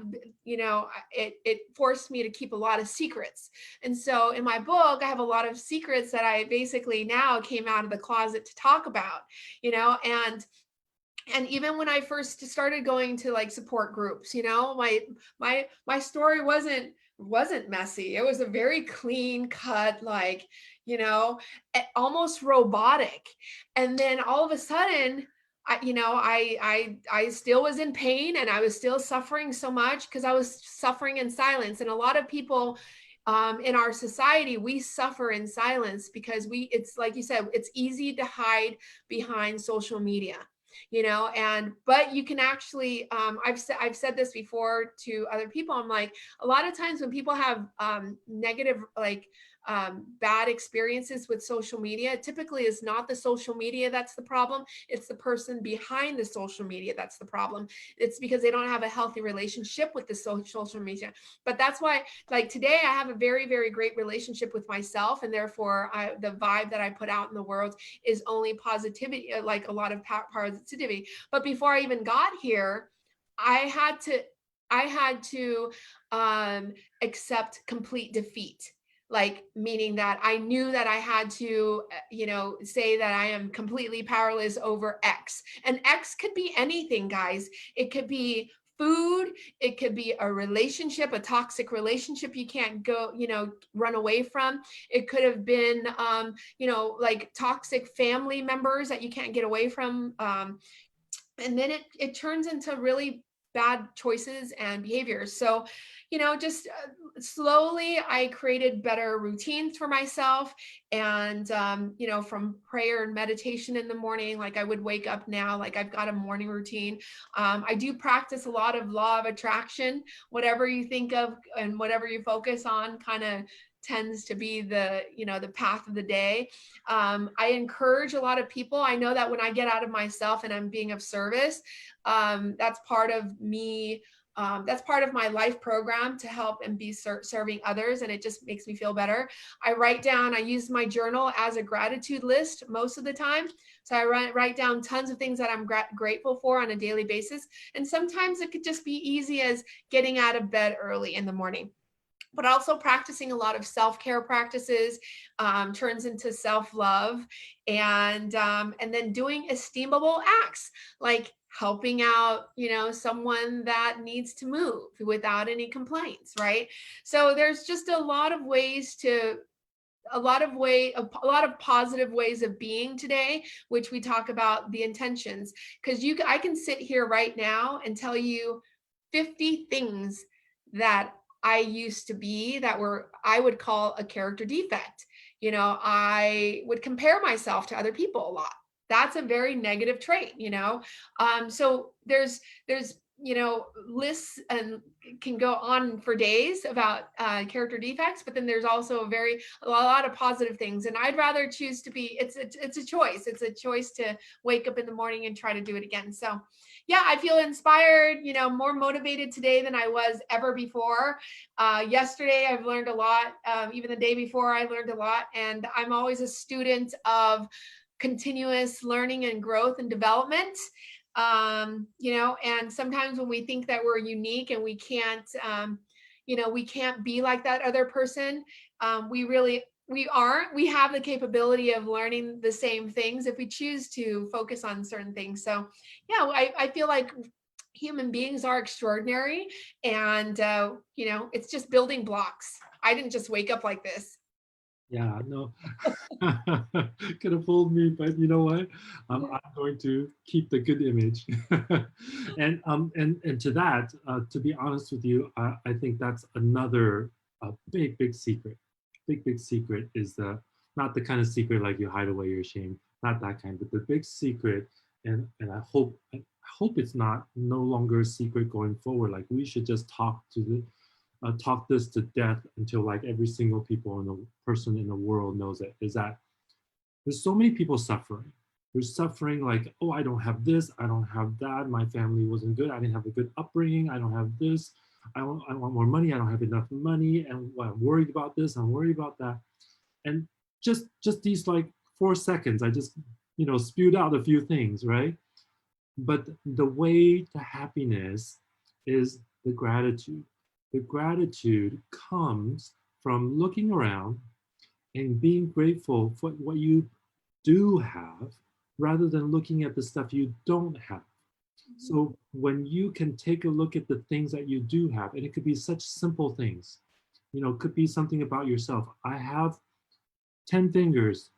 you know, it forced me to keep a lot of secrets. And so in my book, I have a lot of secrets that I basically now came out of the closet to talk about, you know, and even when I first started going to like support groups, you know, my story wasn't messy. It was a very clean cut, like, you know, almost robotic. And then all of a sudden, I still was in pain and I was still suffering so much because I was suffering in silence. And a lot of people in our society, we suffer in silence because it's like you said, it's easy to hide behind social media, you know. And but you can actually I've said this before to other people. I'm like, a lot of times when people have negative, like bad experiences with social media, typically is not the social media that's the problem. It's the person behind the social media that's the problem. It's because they don't have a healthy relationship with the social media. But that's why, like today, I have a very, very great relationship with myself, and therefore the vibe that I put out in the world is only positivity, like a lot of positivity. But before I even got here, I had to I had to accept complete defeat, like meaning that I knew that I had to, you know, say that I am completely powerless over X. And X could be anything, guys. It could be food, it could be a relationship, a toxic relationship you can't go, you know, run away from. It could have been you know, like toxic family members that you can't get away from. And then it turns into really bad choices and behaviors. So, you know, just slowly I created better routines for myself. And you know, from prayer and meditation in the morning, like I would wake up now, like I've got a morning routine. I do practice a lot of law of attraction. Whatever you think of and whatever you focus on kind of tends to be the, you know, the path of the day. I encourage a lot of people. I know that when I get out of myself and I'm being of service, that's part of me. That's part of my life program to help and be serving others. And it just makes me feel better. I use my journal as a gratitude list most of the time. So I write down tons of things that I'm grateful for on a daily basis. And sometimes it could just be easy as getting out of bed early in the morning, but also practicing a lot of self-care practices turns into self-love. And then doing esteemable acts like helping out, you know, someone that needs to move without any complaints, right? So there's just a lot of ways to a lot of positive ways of being today, which we talk about the intentions. Because I can sit here right now and tell you 50 things that I used to be that were, I would call a character defect. You know, I would compare myself to other people a lot. That's a very negative trait, you know. So there's you know, lists and can go on for days about character defects, but then there's also a lot of positive things. And I'd rather choose to be, it's a choice. It's a choice to wake up in the morning and try to do it again. So yeah, I feel inspired, you know, more motivated today than I was ever before. Yesterday, I've learned a lot. Even the day before, I learned a lot. And I'm always a student of continuous learning and growth and development. You know, and sometimes when we think that we're unique and we can't, you know, we can't be like that other person, we aren't. We have the capability of learning the same things if we choose to focus on certain things. So yeah, I feel like human beings are extraordinary, and you know, it's just building blocks. I didn't just wake up like this. Yeah, no, could have fooled me, but you know what? I'm going to keep the good image. And to that, to be honest with you, I think that's another big, big secret. big secret is not the kind of secret like you hide away your shame, not that kind, but the big secret, and I hope it's not no longer a secret going forward. Like we should just talk this to death until like every single person in the world knows it. Is that there's so many people suffering. There's suffering like, oh, I don't have this, I don't have that, my family wasn't good, I didn't have a good upbringing, I don't have this, I want more money, I don't have enough money, and I'm worried about this, I'm worried about that. And just these like 4 seconds, I just spewed out a few things, right? But the way to happiness is the gratitude. The gratitude comes from looking around and being grateful for what you do have rather than looking at the stuff you don't have. So when you can take a look at the things that you do have, and it could be such simple things, it could be something about yourself. I have 10 fingers.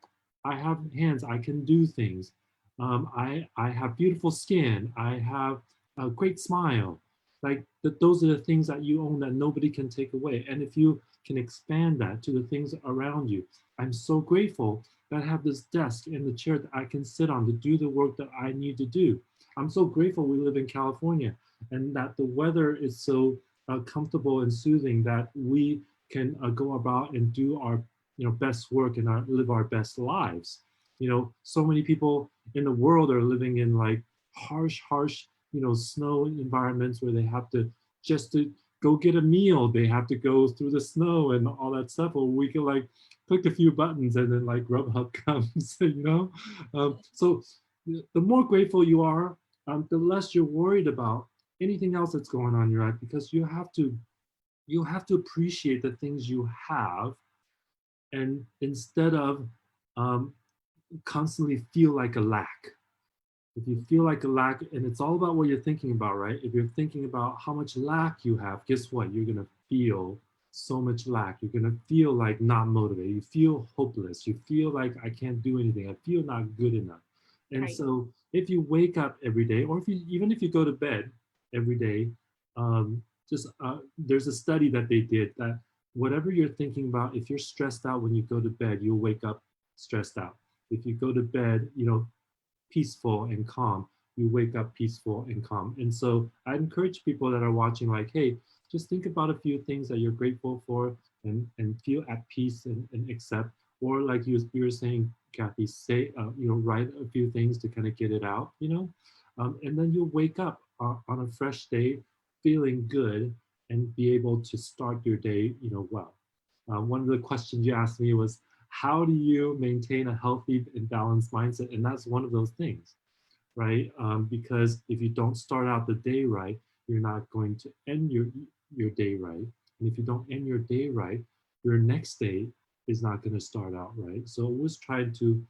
I have hands. I can do things. I have beautiful skin. I have a great smile. Like those are the things that you own that nobody can take away. And if you can expand that to the things around you, I'm so grateful that I have this desk and the chair that I can sit on to do the work that I need to do. I'm so grateful we live in California and that the weather is so comfortable and soothing that we can go about and do our best work and live our best lives. So many people in the world are living in like harsh, snow environments where they have to just to go get a meal, they have to go through the snow and all that stuff. Or we can like click a few buttons and then like Grubhub comes. So the more grateful you are, the less you're worried about anything else that's going on in your life, because you have to appreciate the things you have, and instead of um, constantly feel like a lack. If you feel like a lack, and it's all about what you're thinking about, right? If you're thinking about how much lack you have, guess what? You're gonna feel so much lack. You're gonna feel like not motivated. You feel hopeless. You feel like I can't do anything. I feel not good enough. And Right. so if you wake up every day, or even if you go to bed every day, just there's a study that they did that whatever you're thinking about, if you're stressed out when you go to bed, you'll wake up stressed out. If you go to bed, peaceful and calm, you wake up peaceful and calm. And so I encourage people that are watching, like, hey, just think about a few things that you're grateful for, and feel at peace and accept. Or like you were saying, Cathy, say, write a few things to kind of get it out. And then you'll wake up on a fresh day feeling good and be able to start your day, well. One of the questions you asked me was, how do you maintain a healthy and balanced mindset? And that's one of those things, right? Because if you don't start out the day right, you're not going to end your day right. And if you don't end your day right, your next day is not going to start out right. So I was trying to,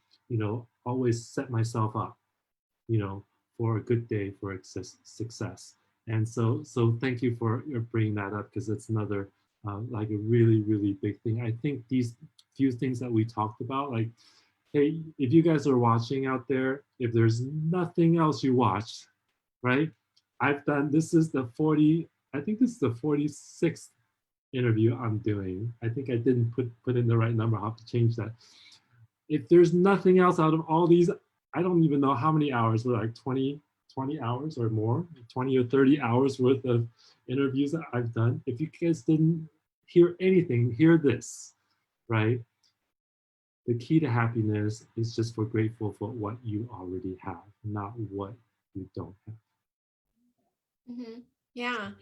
always set myself up, you know, for a good day, for success. And so thank you for bringing that up, because it's another like a really big thing. I think these few things that we talked about, like, hey, if you guys are watching out there, if there's nothing else you watched, right? This is the 40, I think this is the 46th interview I'm doing. I think I didn't put in the right number. I'll have to change that. If there's nothing else out of all these, I don't even know how many hours, but like 20 hours or more, 20 or 30 hours worth of interviews that I've done. If you guys didn't hear anything, hear this, right? The key to happiness is just for grateful for what you already have, not what you don't have. Mhm. Yeah.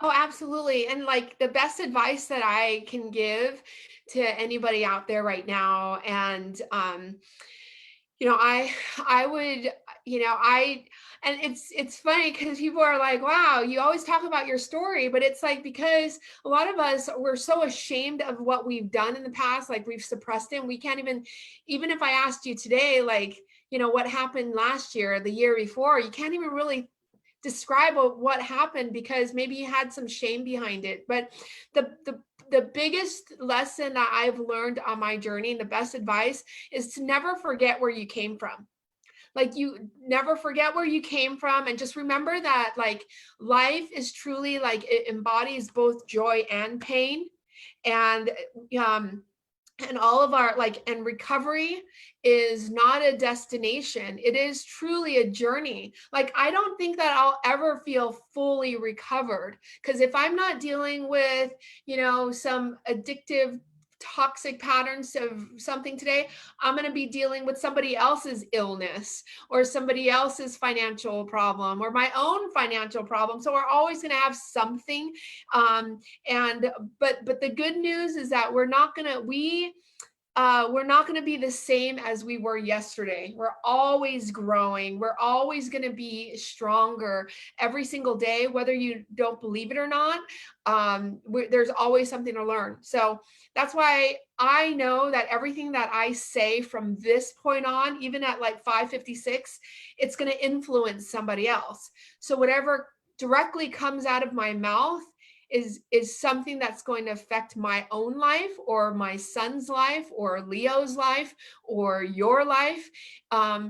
Oh, absolutely. And like the best advice that I can give to anybody out there right now, and I would, and it's funny because people are like, wow, you always talk about your story, but it's like, because a lot of us, we're so ashamed of what we've done in the past, like we've suppressed it. We can't even if I asked you today, like, what happened last year, the year before, you can't even really describe what happened, because maybe you had some shame behind it. But the biggest lesson that I've learned on my journey, and the best advice, is to never forget where you came from. Like, you never forget where you came from, and just remember that, like, life is truly, like, it embodies both joy and pain. And and all of our and recovery is not a destination. It is truly a journey. Like, I don't think that I'll ever feel fully recovered, because if I'm not dealing with, some addictive toxic patterns of something today, I'm going to be dealing with somebody else's illness or somebody else's financial problem or my own financial problem. So we're always going to have something. And but the good news is that we're not going to be the same as we were yesterday. We're always growing. We're always going to be stronger every single day, whether you don't believe it or not. There's always something to learn. So that's why I know that everything that I say from this point on, even at like 5:56, it's going to influence somebody else. So whatever directly comes out of my mouth is something that's going to affect my own life or my son's life or Leo's life or your life.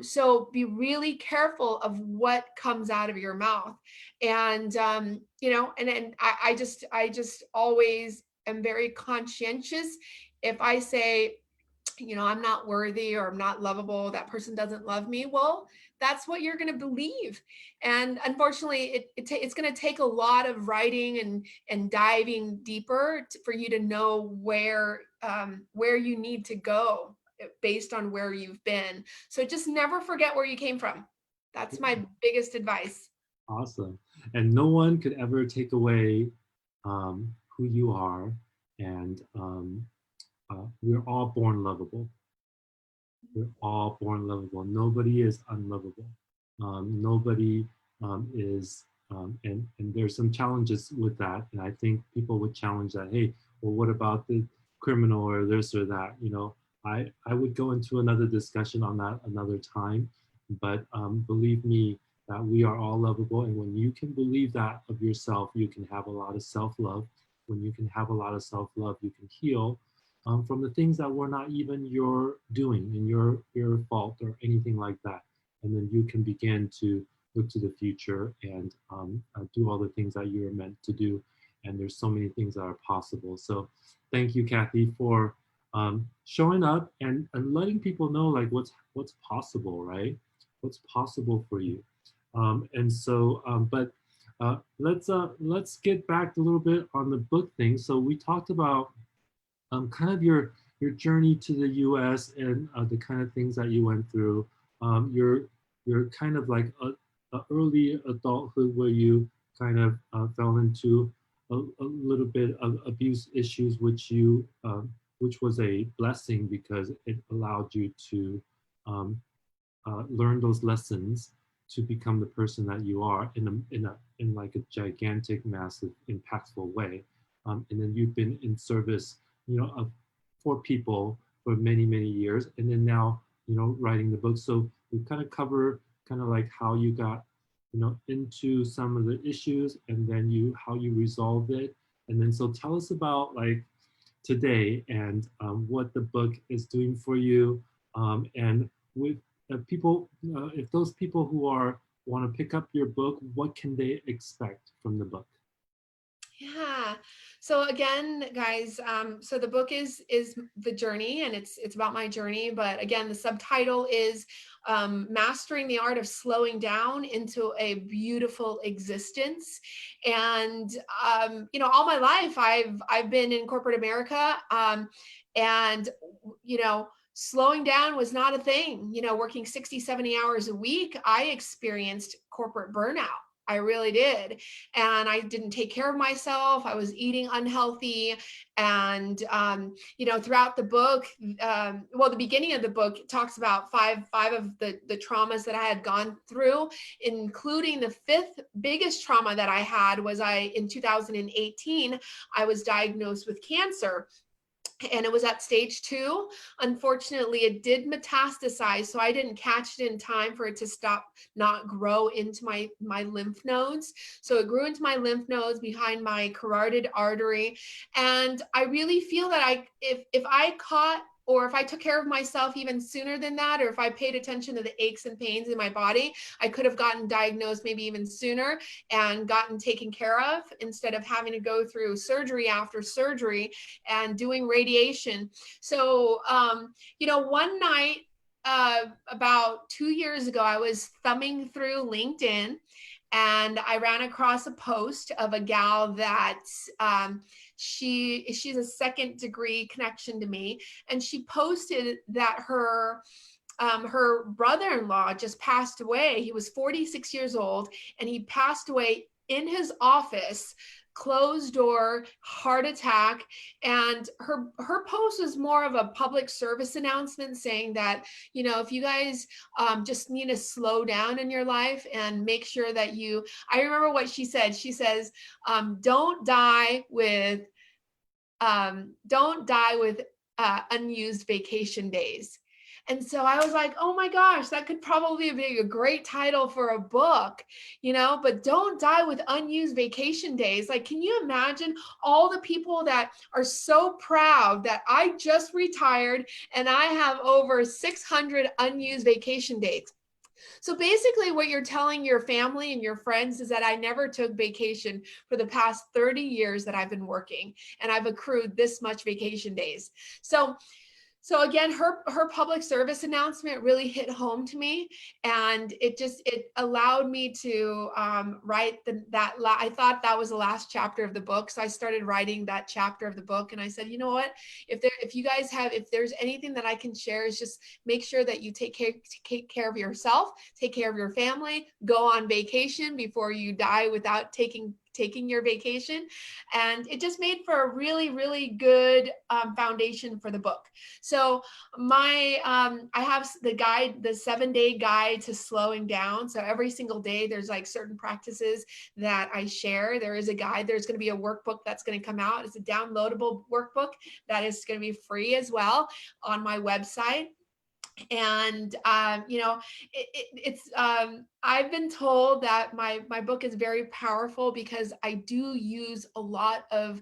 So be really careful of what comes out of your mouth. And and I just always am very conscientious. If I say, I'm not worthy or I'm not lovable, that person doesn't love me, well, that's what you're going to believe. And unfortunately, it's going to take a lot of writing and diving deeper for you to know where you need to go based on where you've been. So just never forget where you came from. That's my biggest advice. Awesome. And no one could ever take away who you are. And we're all born lovable. We're all born lovable. Nobody is unlovable. Nobody is, and there's some challenges with that. And I think people would challenge that. Hey, well, what about the criminal or this or that? I would go into another discussion on that another time. But believe me, that we are all lovable. And when you can believe that of yourself, you can have a lot of self-love. When you can have a lot of self-love, you can heal from the things that were not even your doing and your fault or anything like that. And then you can begin to look to the future and do all the things that you're meant to do. And there's so many things that are possible. So thank you, Cathy, for showing up and letting people know like what's possible, right? What's possible for you. But let's get back a little bit on the book thing. So we talked about kind of your journey to the U.S. and the kind of things that you went through. Your kind of like a early adulthood where you kind of fell into a little bit of abuse issues, which was a blessing because it allowed you to learn those lessons to become the person that you are in like a gigantic, massive, impactful way. And then you've been in service, for people for many, many years. And then now, writing the book. So we kind of cover kind of like how you got, into some of the issues and then how you resolved it. And then, so tell us about like today and what the book is doing for you. And with people, if those people who want to pick up your book, what can they expect from the book? Yeah. So again, guys, so the book is the journey, and it's about my journey. But again, the subtitle is Mastering the Art of Slowing Down into a Beautiful Existence. And all my life I've been in corporate America, and slowing down was not a thing. Working 60, 70 hours a week, I experienced corporate burnout. I really did. And I didn't take care of myself. I was eating unhealthy. And, throughout the book, the beginning of the book talks about five of the traumas that I had gone through, including the fifth biggest trauma that I had was in 2018, I was diagnosed with cancer. And it was at stage 2. Unfortunately, it did metastasize, so I didn't catch it in time for it to not grow into my lymph nodes. So it grew into my lymph nodes behind my carotid artery. And I really feel that if I caught or if I took care of myself even sooner than that, or if I paid attention to the aches and pains in my body, I could have gotten diagnosed maybe even sooner and gotten taken care of instead of having to go through surgery after surgery and doing radiation. So, one night, about 2 years ago, I was thumbing through LinkedIn and I ran across a post of a gal that she's a second degree connection to me, and she posted that her brother-in-law just passed away. He was 46 years old, and he passed away in his office, closed door, heart attack. And her post was more of a public service announcement saying that, if you guys just need to slow down in your life and make sure that I remember what she said. She says, don't die with unused vacation days. And so I was like, oh my gosh, that could probably be a great title for a book, but don't die with unused vacation days. Like, can you imagine all the people that are so proud that I just retired and I have over 600 unused vacation days? So basically what you're telling your family and your friends is that I never took vacation for the past 30 years that I've been working, and I've accrued this much vacation days. So again, her public service announcement really hit home to me, and it allowed me to write I thought that was the last chapter of the book, so I started writing that chapter of the book, and I said, you know what, if there's anything that I can share, is just make sure that you take care of yourself, take care of your family, go on vacation before you die without taking your vacation. And it just made for a really, really good foundation for the book. So I have the 7-day guide to slowing down. So every single day there's like certain practices that I share. There is a guide. There's going to be a workbook that's going to come out. It's a downloadable workbook that is going to be free as well on my website. And I've been told that my book is very powerful because I do use a lot of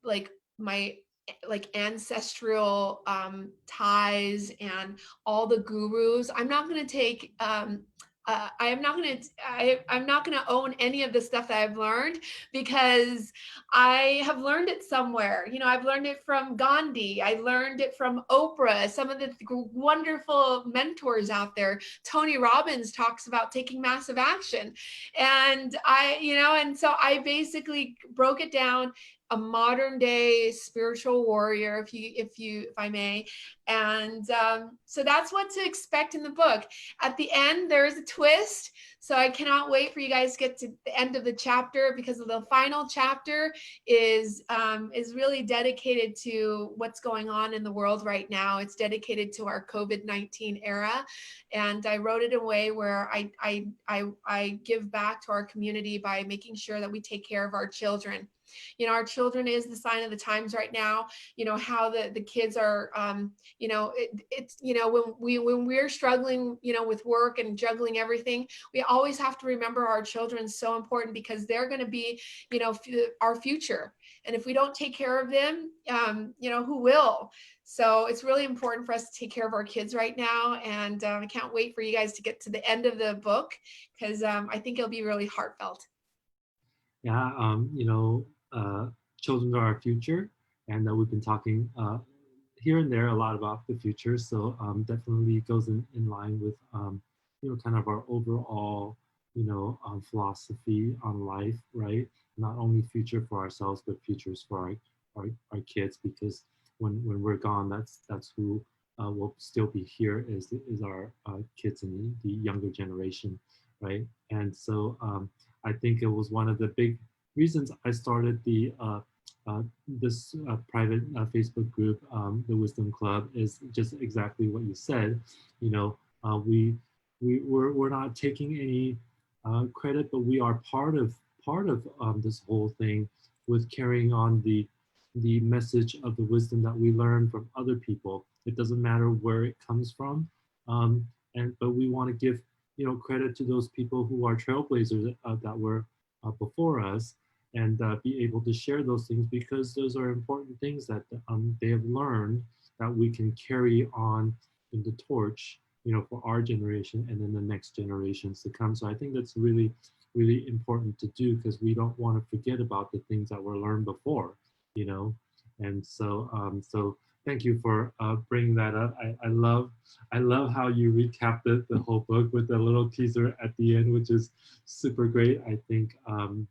like my ancestral ties and all the gurus. I'm not going to take I'm not going to own any of the stuff that I've learned, because I have learned it somewhere. I've learned it from Gandhi. I learned it from Oprah, some of the wonderful mentors out there. Tony Robbins talks about taking massive action. And and so I basically broke it down, a modern day spiritual warrior, if I may. And so that's what to expect in the book. At the end, there is a twist. So I cannot wait for you guys to get to the end of the chapter, because the final chapter is really dedicated to what's going on in the world right now. It's dedicated to our COVID-19 era. And I wrote it in a way where I give back to our community by making sure that we take care of our children. Our children is the sign of the times right now. How the kids are, when we're struggling, with work and juggling everything, we always have to remember our children is so important, because they're going to be, our future. And if we don't take care of them, who will? So it's really important for us to take care of our kids right now. And I can't wait for you guys to get to the end of the book, because I think it'll be really heartfelt. Yeah, children are our future, and we've been talking here and there a lot about the future. So definitely goes in line with kind of our overall philosophy on life, right? Not only future for ourselves, but futures for our kids, because when we're gone, that's who will still be here, is our kids and the younger generation, right? And so I think it was one of the big reasons I started this private Facebook group, the Wisdom Club, is just exactly what you said. We're not taking any credit, but we are part of this whole thing, with carrying on the message of the wisdom that we learn from other people. It doesn't matter where it comes from, but we want to give credit to those people who are trailblazers that were before us, and be able to share those things, because those are important things that they have learned, that we can carry on in the torch, for our generation and then the next generations to come. So I think that's really, really important to do, because we don't want to forget about the things that were learned before, you know. And so thank you for bringing that up. I love how you recap the whole book with a little teaser at the end, which is super great. I think um,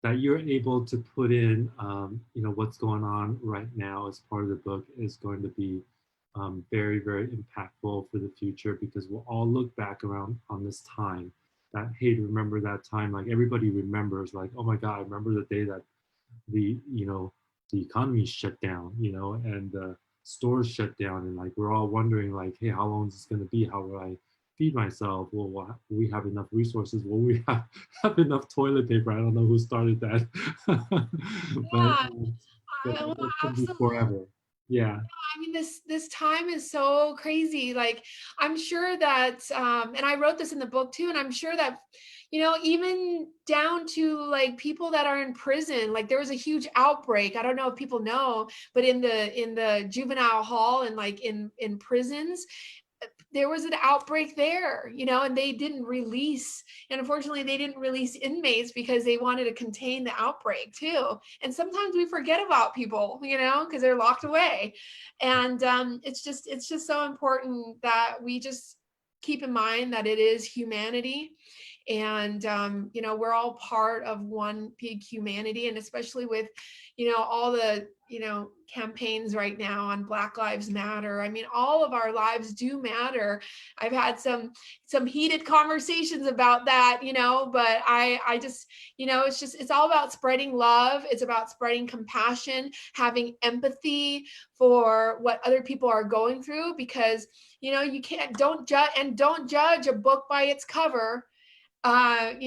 that you're able to put in, what's going on right now as part of the book is going to be very, very impactful for the future, because we'll all look back around on this time that, hey, to remember that time, like everybody remembers, like, oh my God, I remember the day that the economy shut down, and stores shut down, and like we're all wondering, like, hey, how long is this going to be? How will I feed myself? Will we have enough resources? Will we have enough toilet paper? I don't know who started that, but, Yeah, but well, that's going to be absolutely. forever. Yeah. I mean, this time is so crazy. Like, I'm sure that, and I wrote this in the book too, and I'm sure that, even down to like people that are in prison, like there was a huge outbreak. I don't know if people know, but in the juvenile hall and like in prisons, there was an outbreak there, and they didn't release, and unfortunately they didn't release inmates because they wanted to contain the outbreak too. And sometimes we forget about people, because they're locked away. And it's just so important that we just keep in mind that it is humanity. And we're all part of one big humanity. And especially with all the campaigns right now on Black Lives Matter, I mean, all of our lives do matter. I've had some heated conversations about that, but I just, it's all about spreading love. It's about spreading compassion, having empathy for what other people are going through, because you can't, don't judge a book by its cover. And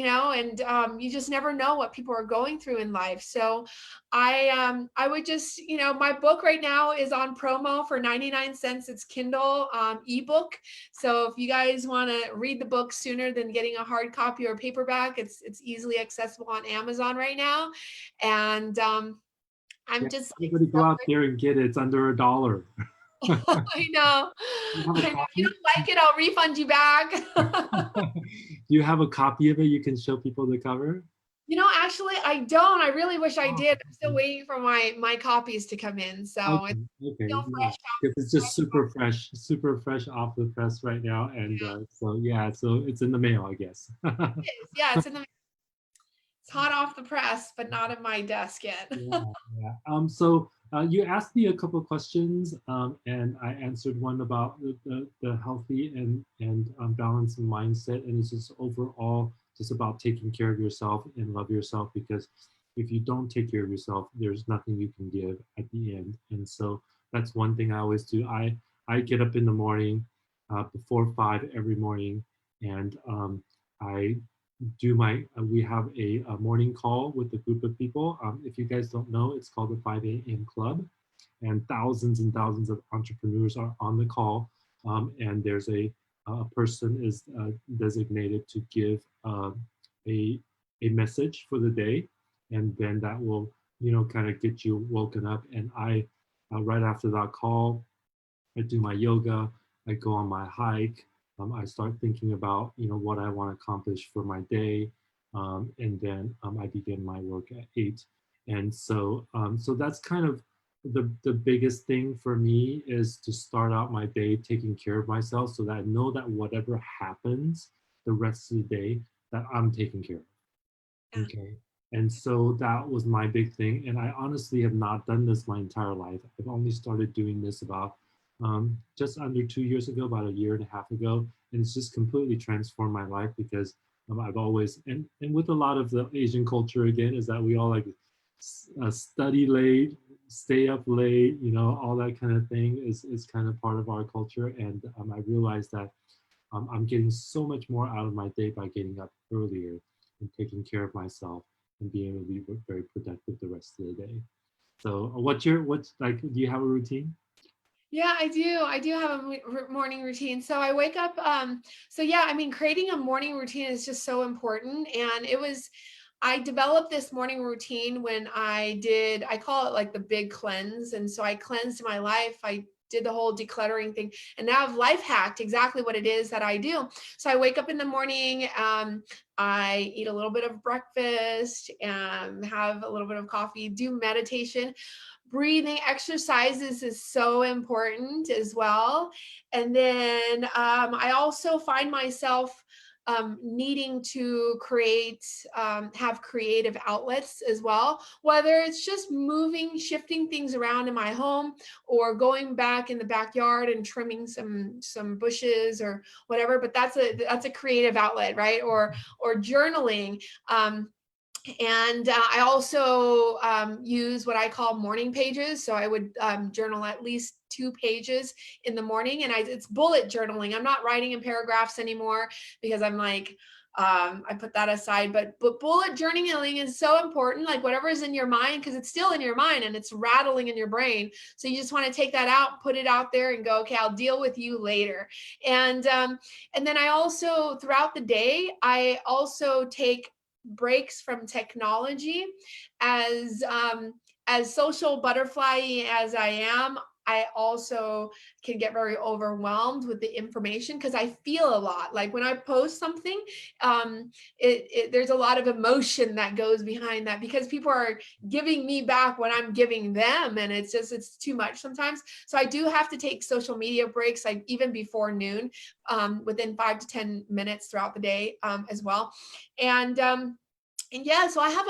you just never know what people are going through in life. So I would just, my book right now is on promo for 99 cents. It's Kindle ebook. So if you guys want to read the book sooner than getting a hard copy or paperback, it's easily accessible on Amazon right now. And I'm Yeah, just everybody go out there and get it. It's under $1. I know. You have a I know. If you copy? don't like it, I'll refund you back. Do you have a copy of it you can show people the cover? Actually, I don't. I really wish I Oh, did. I'm still waiting for my copies to come in. So okay, it's okay, still yeah. fresh Because it's just super fresh off the press right now, and so yeah, so it's in the mail, I guess. Yeah, it's hot off the press, but not at my desk yet. Yeah, yeah. So you asked me a couple of questions, and I answered one about the healthy and balanced mindset, and it's just overall just about taking care of yourself and love yourself, because if you don't take care of yourself, there's nothing you can give at the end. And so that's one thing I always do. I get up in the morning before 5 every morning, and I we have a morning call with a group of people. If you guys don't know, it's called the 5 a.m. Club, and thousands of entrepreneurs are on the call. And there's a person is designated to give a a message for the day, and then that will kind of get you woken up. And I right after that call, I do my yoga, I go on my hike, I start thinking about what I want to accomplish for my day, and then I begin my work at 8. And so that's kind of the biggest thing for me, is to start out my day taking care of myself, so that I know that whatever happens the rest of the day, that I'm taken care of. Yeah. Okay. And so that was my big thing. And I honestly have not done this my entire life. I've only started doing this about just under 2 years ago, about a year and a half ago. And it's just completely transformed my life, because I've always, and with a lot of the Asian culture again, is that we all like study late, stay up late, all that kind of thing is kind of part of our culture. And I realized that I'm getting so much more out of my day by getting up earlier and taking care of myself and being able to be very productive the rest of the day. So, what's like? Do you have a routine? Yeah, I do. I do have a morning routine. So I wake up. So yeah, I mean, creating a morning routine is just so important. And it was I developed this morning routine when I call it like the big cleanse. And so I cleansed my life. I did the whole decluttering thing, and now I've life hacked exactly what it is that I do. So I wake up in the morning, I eat a little bit of breakfast and have a little bit of coffee, do meditation. Breathing exercises is so important as well. And then I also find myself needing to have creative outlets as well, whether it's just moving, shifting things around in my home, or going back in the backyard and trimming some bushes or whatever. But that's a creative outlet, right? Or journaling. And I also use what I call morning pages. So I would journal at least 2 pages in the morning, and it's bullet journaling. I'm not writing in paragraphs anymore because I'm like, I put that aside. But bullet journaling is so important. Like whatever is in your mind, because it's still in your mind and it's rattling in your brain. So you just want to take that out, put it out there, and go, okay, I'll deal with you later. And then I also, throughout the day, I also take breaks from technology. As social butterfly as I am, I also can get very overwhelmed with the information because I feel a lot. Like when I post something, there's a lot of emotion that goes behind that because people are giving me back what I'm giving them, and it's too much sometimes. So I do have to take social media breaks, like even before noon, within 5 to 10 minutes throughout the day, as well. And yeah, so I have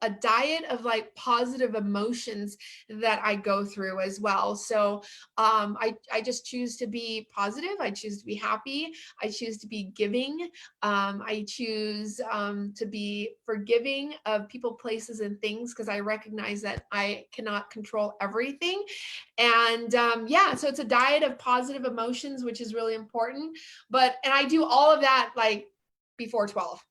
a diet of like positive emotions that I go through as well. So I just choose to be positive. I choose to be happy. I choose to be giving. I choose to be forgiving of people, places, and things, because I recognize that I cannot control everything. And yeah, so it's a diet of positive emotions, which is really important. And I do all of that like before 12.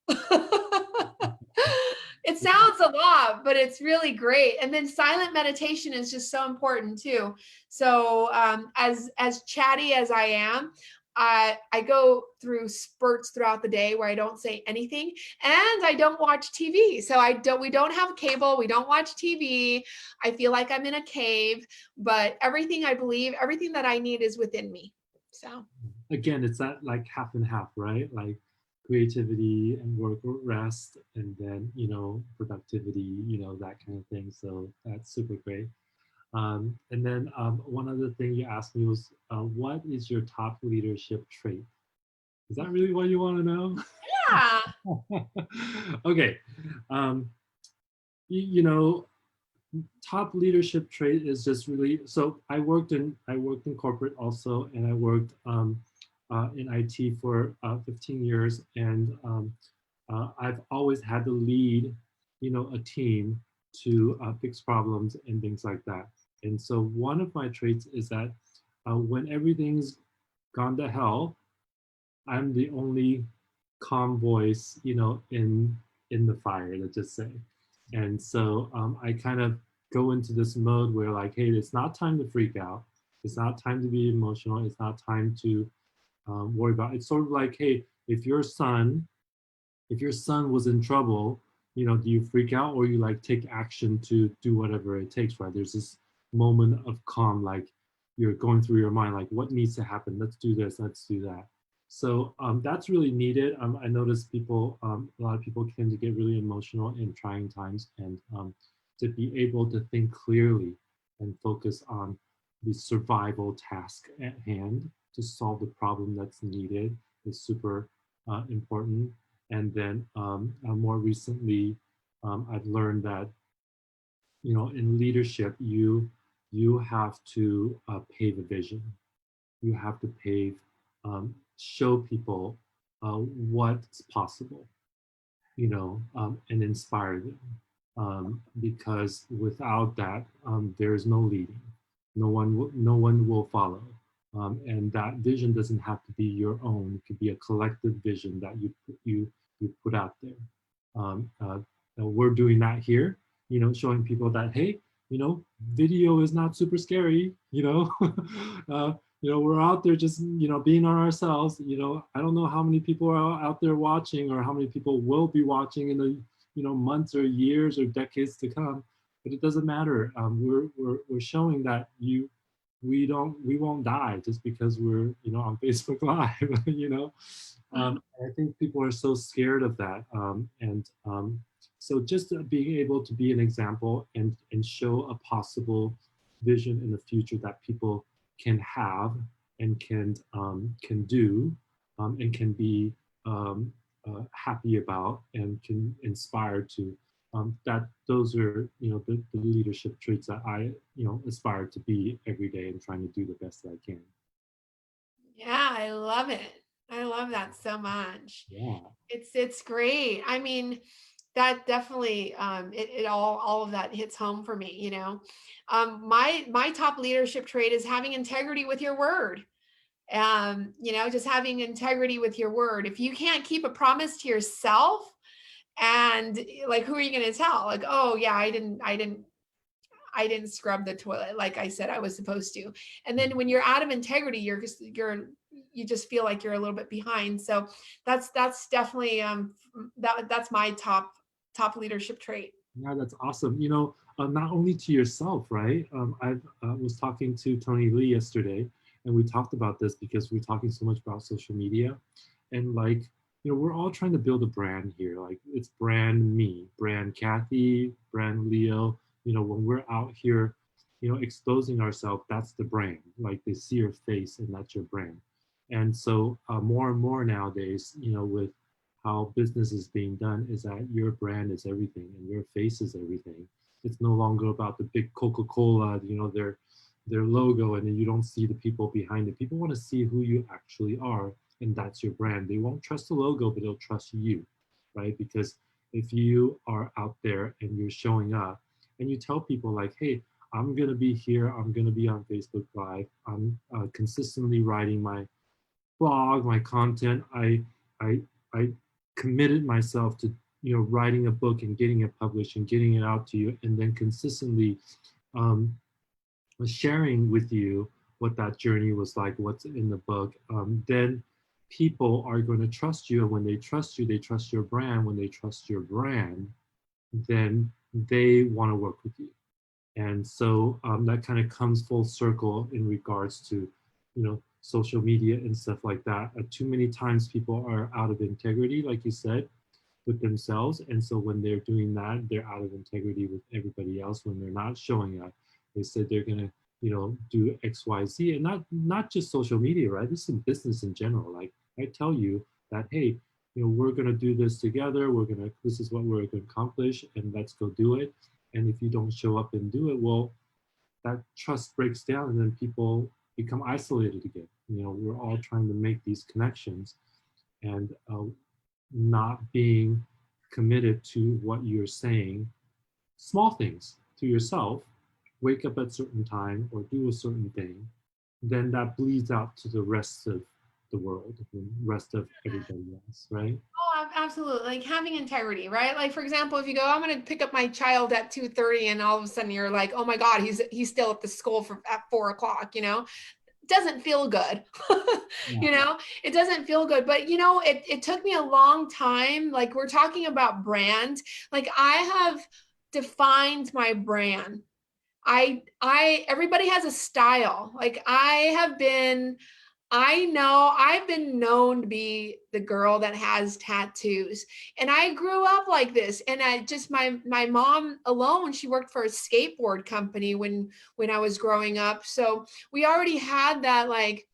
It sounds a lot, but it's really great. And then silent meditation is just so important too. So as chatty as I am, I go through spurts throughout the day where I don't say anything, and I don't watch TV. So we don't have cable, we don't watch TV. I feel like I'm in a cave, but everything that I need is within me. So Again, it's that like half and half, right? Like creativity and work or rest, and then productivity, that kind of thing. So that's super great. And then one other thing you asked me was, what is your top leadership trait? Is that really what you want to know? yeah. Okay. Um, you know, top leadership trait is just really, so I worked in corporate also, and I worked in IT for 15 years, and I've always had to lead a team to fix problems and things like that. And so one of my traits is that when everything's gone to hell, I'm the only calm voice, in the fire, let's just say. And so I kind of go into this mode where like, hey, it's not time to freak out. It's not time to be emotional. It's not time to worry about. It's sort of like, hey, if your son was in trouble, do you freak out, or you like take action to do whatever it takes, right? There's this moment of calm, like you're going through your mind, like what needs to happen? Let's do this, let's do that. So that's really needed. I notice a lot of people tend to get really emotional in trying times, and to be able to think clearly and focus on the survival task at hand to solve the problem that's needed is super important. And then more recently, I've learned that in leadership, you have to pave a vision. You have to show people what's possible, and inspire them. Because without that, there is no leading. No one will follow. And that vision doesn't have to be your own. It could be a collective vision that you put out there. We're doing that here, showing people that, hey, video is not super scary, we're out there just, being on ourselves. I don't know how many people are out there watching, or how many people will be watching months or years or decades to come. But it doesn't matter. We're showing that we won't die just because we're on Facebook Live. I think people are so scared of that, so just being able to be an example and show a possible vision in the future that people can have and can do, and can be happy about and can inspire to. That those are the leadership traits that I aspire to be every day and trying to do the best that I can. Yeah, I love it. I love that so much. Yeah. It's great. I mean, that definitely it all of that hits home for me, you know. My top leadership trait is having integrity with your word. Just having integrity with your word. If you can't keep a promise to yourself, and like, who are you going to tell? Like, oh yeah, I didn't scrub the toilet like I said I was supposed to. And then when you're out of integrity, you just feel like you're a little bit behind. So that's definitely that's my top leadership trait. Yeah, that's awesome. Not only to yourself, right? I was talking to Tony Lee yesterday, and we talked about this because we're talking so much about social media, and like, we're all trying to build a brand here. Like, it's brand me, brand Cathy, brand Leo. When we're out here, exposing ourselves, that's the brand. Like, they see your face, and that's your brand. And so more and more nowadays, with how business is being done, is that your brand is everything and your face is everything. It's no longer about the big Coca-Cola, their logo, and then you don't see the people behind it. People want to see who you actually are, and that's your brand. They won't trust the logo, but they'll trust you, right? Because if you are out there and you're showing up and you tell people like, hey, I'm going to be here, I'm going to be on Facebook Live, I'm consistently writing my blog, my content, I I committed myself to writing a book and getting it published and getting it out to you, and then consistently um, sharing with you what that journey was like, what's in the book. Then people are going to trust you, and when they trust you, they trust your brand. When they trust your brand, then they want to work with you. And so that kind of comes full circle in regards to social media and stuff like that. Too many times people are out of integrity, like you said, with themselves. And so when they're doing that, they're out of integrity with everybody else. When they're not showing up, they said they're going to do XYZ, and not just social media, right? This is business in general. Like, I tell you that, hey, we're going to do this together. This is what we're going to accomplish, and let's go do it. And if you don't show up and do it, well, that trust breaks down, and then people become isolated again. We're all trying to make these connections, and not being committed to what you're saying. Small things to yourself, wake up at a certain time or do a certain thing, then that bleeds out to the rest of the world, the rest of everybody else, right? Oh, absolutely. Like having integrity, right? Like, for example, if you go, I'm going to pick up my child at 2:30, and all of a sudden you're like, oh my God, he's still at the school at 4 o'clock, it doesn't feel good. Yeah. It doesn't feel good. But it took me a long time. Like, we're talking about brand. Like, I have defined my brand. Everybody has a style. Like, I know I've been known to be the girl that has tattoos, and I grew up like this. And I just my mom alone, she worked for a skateboard company when I was growing up. So we already had that, like,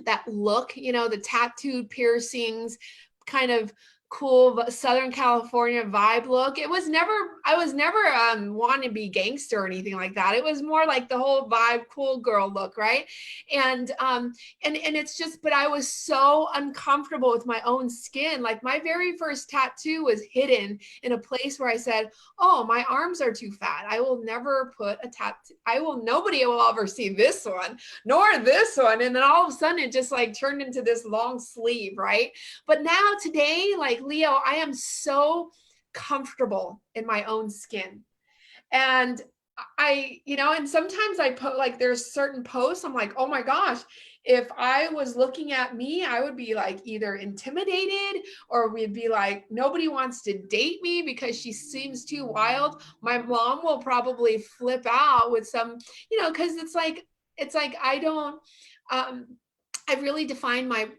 that look, the tattooed piercings, kind of cool Southern California vibe look. I was never wanting to be gangster or anything like that. It was more like the whole vibe, cool girl look, right? And it's just, but I was so uncomfortable with my own skin. Like, my very first tattoo was hidden in a place where I said, oh, my arms are too fat. I will never put a tattoo. Nobody will ever see this one, nor this one. And then all of a sudden it just like turned into this long sleeve, right? But now today, like, Leo, I am so comfortable in my own skin. And and sometimes I put, like, there's certain posts, I'm like, oh my gosh, if I was looking at me, I would be like either intimidated, or we'd be like, nobody wants to date me because she seems too wild. My mom will probably flip out with some, because it's like I don't I've really defined my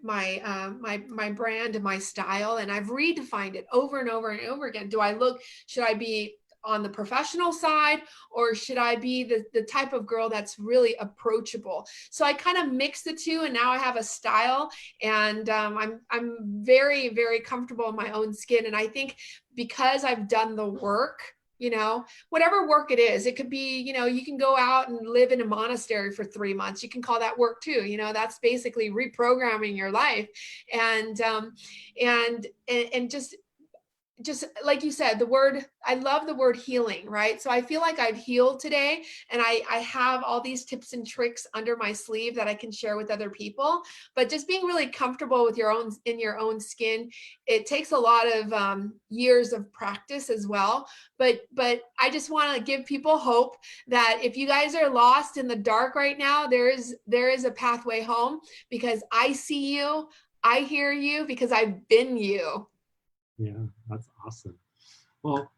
brand and my style, and I've redefined it over and over and over again. Should I be on the professional side, or should I be the type of girl that's really approachable? So I kind of mix the two, and now I have a style, and I'm very, very comfortable in my own skin. And I think because I've done the work, whatever work it is, it could be, you can go out and live in a monastery for 3 months. You can call that work too. That's basically reprogramming your life. And just like you said, I love the word healing, right? So I feel like I've healed today, and I have all these tips and tricks under my sleeve that I can share with other people. But just being really comfortable with in your own skin, it takes a lot of years of practice as well. But I just want to give people hope that if you guys are lost in the dark right now, there is a pathway home, because I see you, I hear you, because I've been you. Yeah, that's awesome. Well,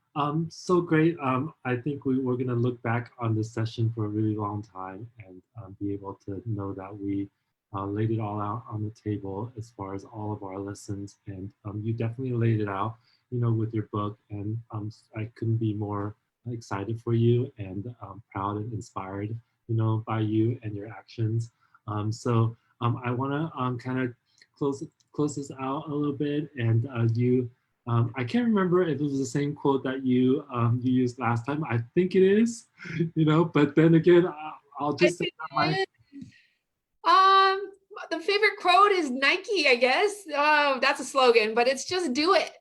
so great. I think we're going to look back on this session for a really long time, and be able to know that we laid it all out on the table as far as all of our lessons. And you definitely laid it out, with your book. And I couldn't be more excited for you, and proud and inspired, by you and your actions. I want to kind of close this out a little bit, and I can't remember if it was the same quote that you used last time. I think it is, but then again, I'll just say that The favorite quote is Nike, I guess. That's a slogan, but it's just do it.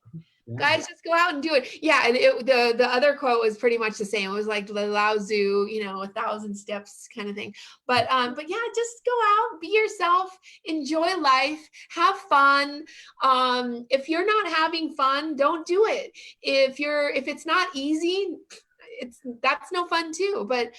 yeah. Guys, just go out and do it. Yeah, and the other quote was pretty much the same. It was like the Lao Tzu, 1,000 steps kind of thing. But yeah, just go out, be yourself, enjoy life, have fun. If you're not having fun, don't do it. If it's not easy, that's no fun too. But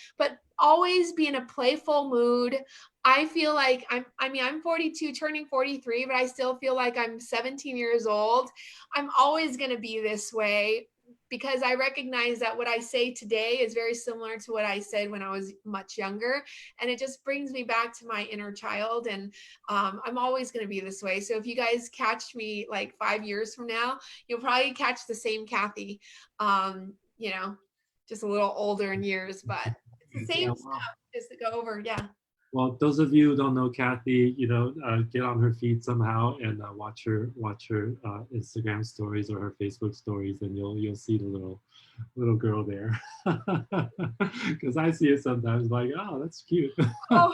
always be in a playful mood. I feel like I'm 42, turning 43, but I still feel like I'm 17 years old. I'm always going to be this way, because I recognize that what I say today is very similar to what I said when I was much younger. And it just brings me back to my inner child. And I'm always going to be this way. So if you guys catch me like 5 years from now, you'll probably catch the same Cathy, just a little older in years, but it's the same stuff just to go over. Yeah. Well, those of you who don't know Cathy, get on her feed somehow and watch her Instagram stories or her Facebook stories, and you'll see the little girl there. Because I see it sometimes, like, oh, that's cute. Oh,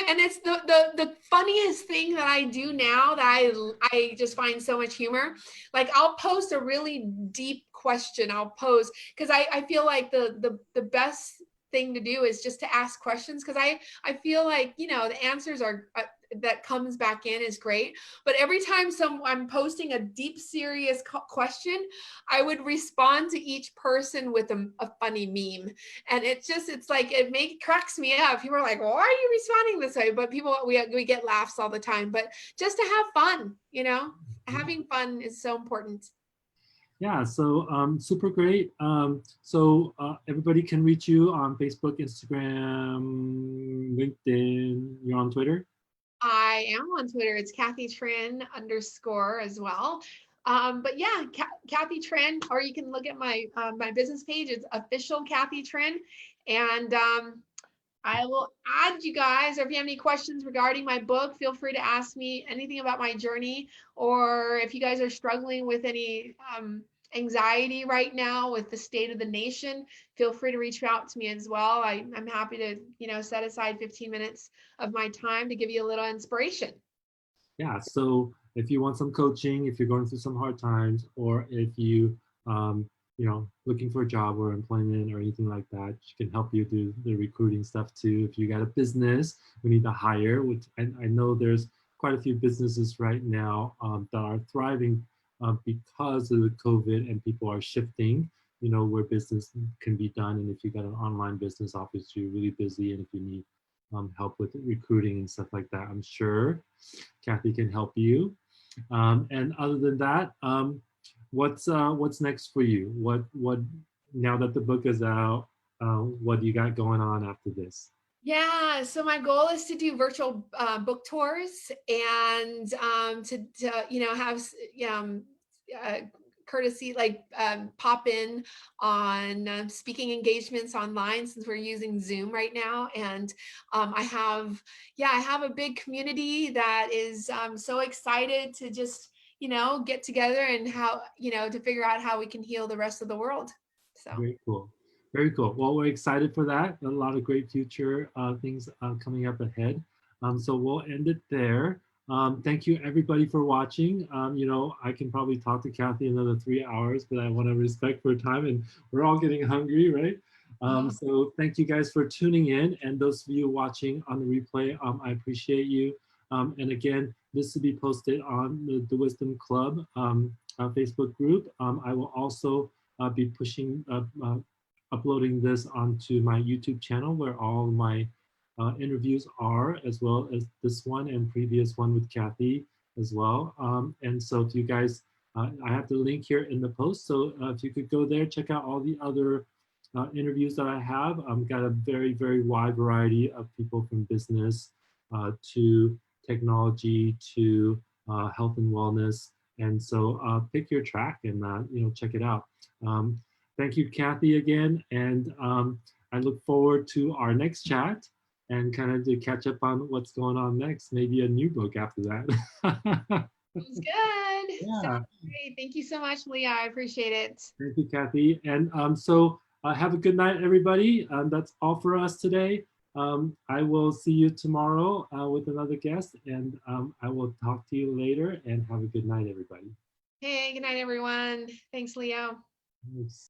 and it's the funniest thing that I do now, that I just find so much humor. Like, I'll post a really deep question. I'll pose, because I feel like the best thing to do is just to ask questions, because I feel like the answers are that comes back in is great. But every time I'm posting a deep, serious question, I would respond to each person with a funny meme. And it's like, cracks me up. People are like, why are you responding this way? But we get laughs all the time. But just to have fun, having fun is so important. Yeah, so super great. Everybody can reach you on Facebook, Instagram, LinkedIn. You're on Twitter? I am on Twitter. It's Cathy Trinh _ as well. But yeah, Cathy Trinh, or you can look at my business page. It's official Cathy Trinh. And I will add you guys, or if you have any questions regarding my book, feel free to ask me anything about my journey. Or if you guys are struggling with any anxiety right now with the state of the nation, feel free to reach out to me as well. I'm happy to, set aside 15 minutes of my time to give you a little inspiration. Yeah, so if you want some coaching, if you're going through some hard times, or if looking for a job or employment or anything like that, she can help you do the recruiting stuff too. If you got a business, we need to hire, which I know there's quite a few businesses right now that are thriving because of the COVID, and people are shifting, where business can be done. And if you got an online business, obviously you're really busy, and if you need help with recruiting and stuff like that. I'm sure Cathy can help you. And other than that, what's next for you? What now that the book is out, what do you got going on after this? Yeah, so my goal is to do virtual book tours and to have uh, courtesy like pop in on speaking engagements online since we're using Zoom right now. And I have a big community that is so excited to just get together and how to figure out how we can heal the rest of the world. So. Very cool. Very cool. Well, we're excited for that. A lot of great future things coming up ahead. So we'll end it there. Thank you everybody for watching. I can probably talk to Cathy another 3 hours, but I want to respect her time and we're all getting hungry, right? So thank you guys for tuning in, and those of you watching on the replay, I appreciate you. And again, this will be posted on the Wisdom Club Facebook group. I will also be uploading this onto my YouTube channel where all my interviews are, as well as this one and previous one with Cathy as well. And so if you guys, I have the link here in the post. So if you could go there, check out all the other interviews that I have. I've got a very, very wide variety of people from business to technology to health and wellness. And so pick your track and check it out. Thank you, Cathy, again. And I look forward to our next chat and kind of to catch up on what's going on next. Maybe a new book after that. Sounds good. Yeah. Sounds great. Thank you so much, Leah. I appreciate it. Thank you, Cathy. And so have a good night, everybody. That's all for us today. I will see you tomorrow with another guest, and I will talk to you later, and have a good night, everybody. Hey, good night, everyone. Thanks, Leo. Thanks.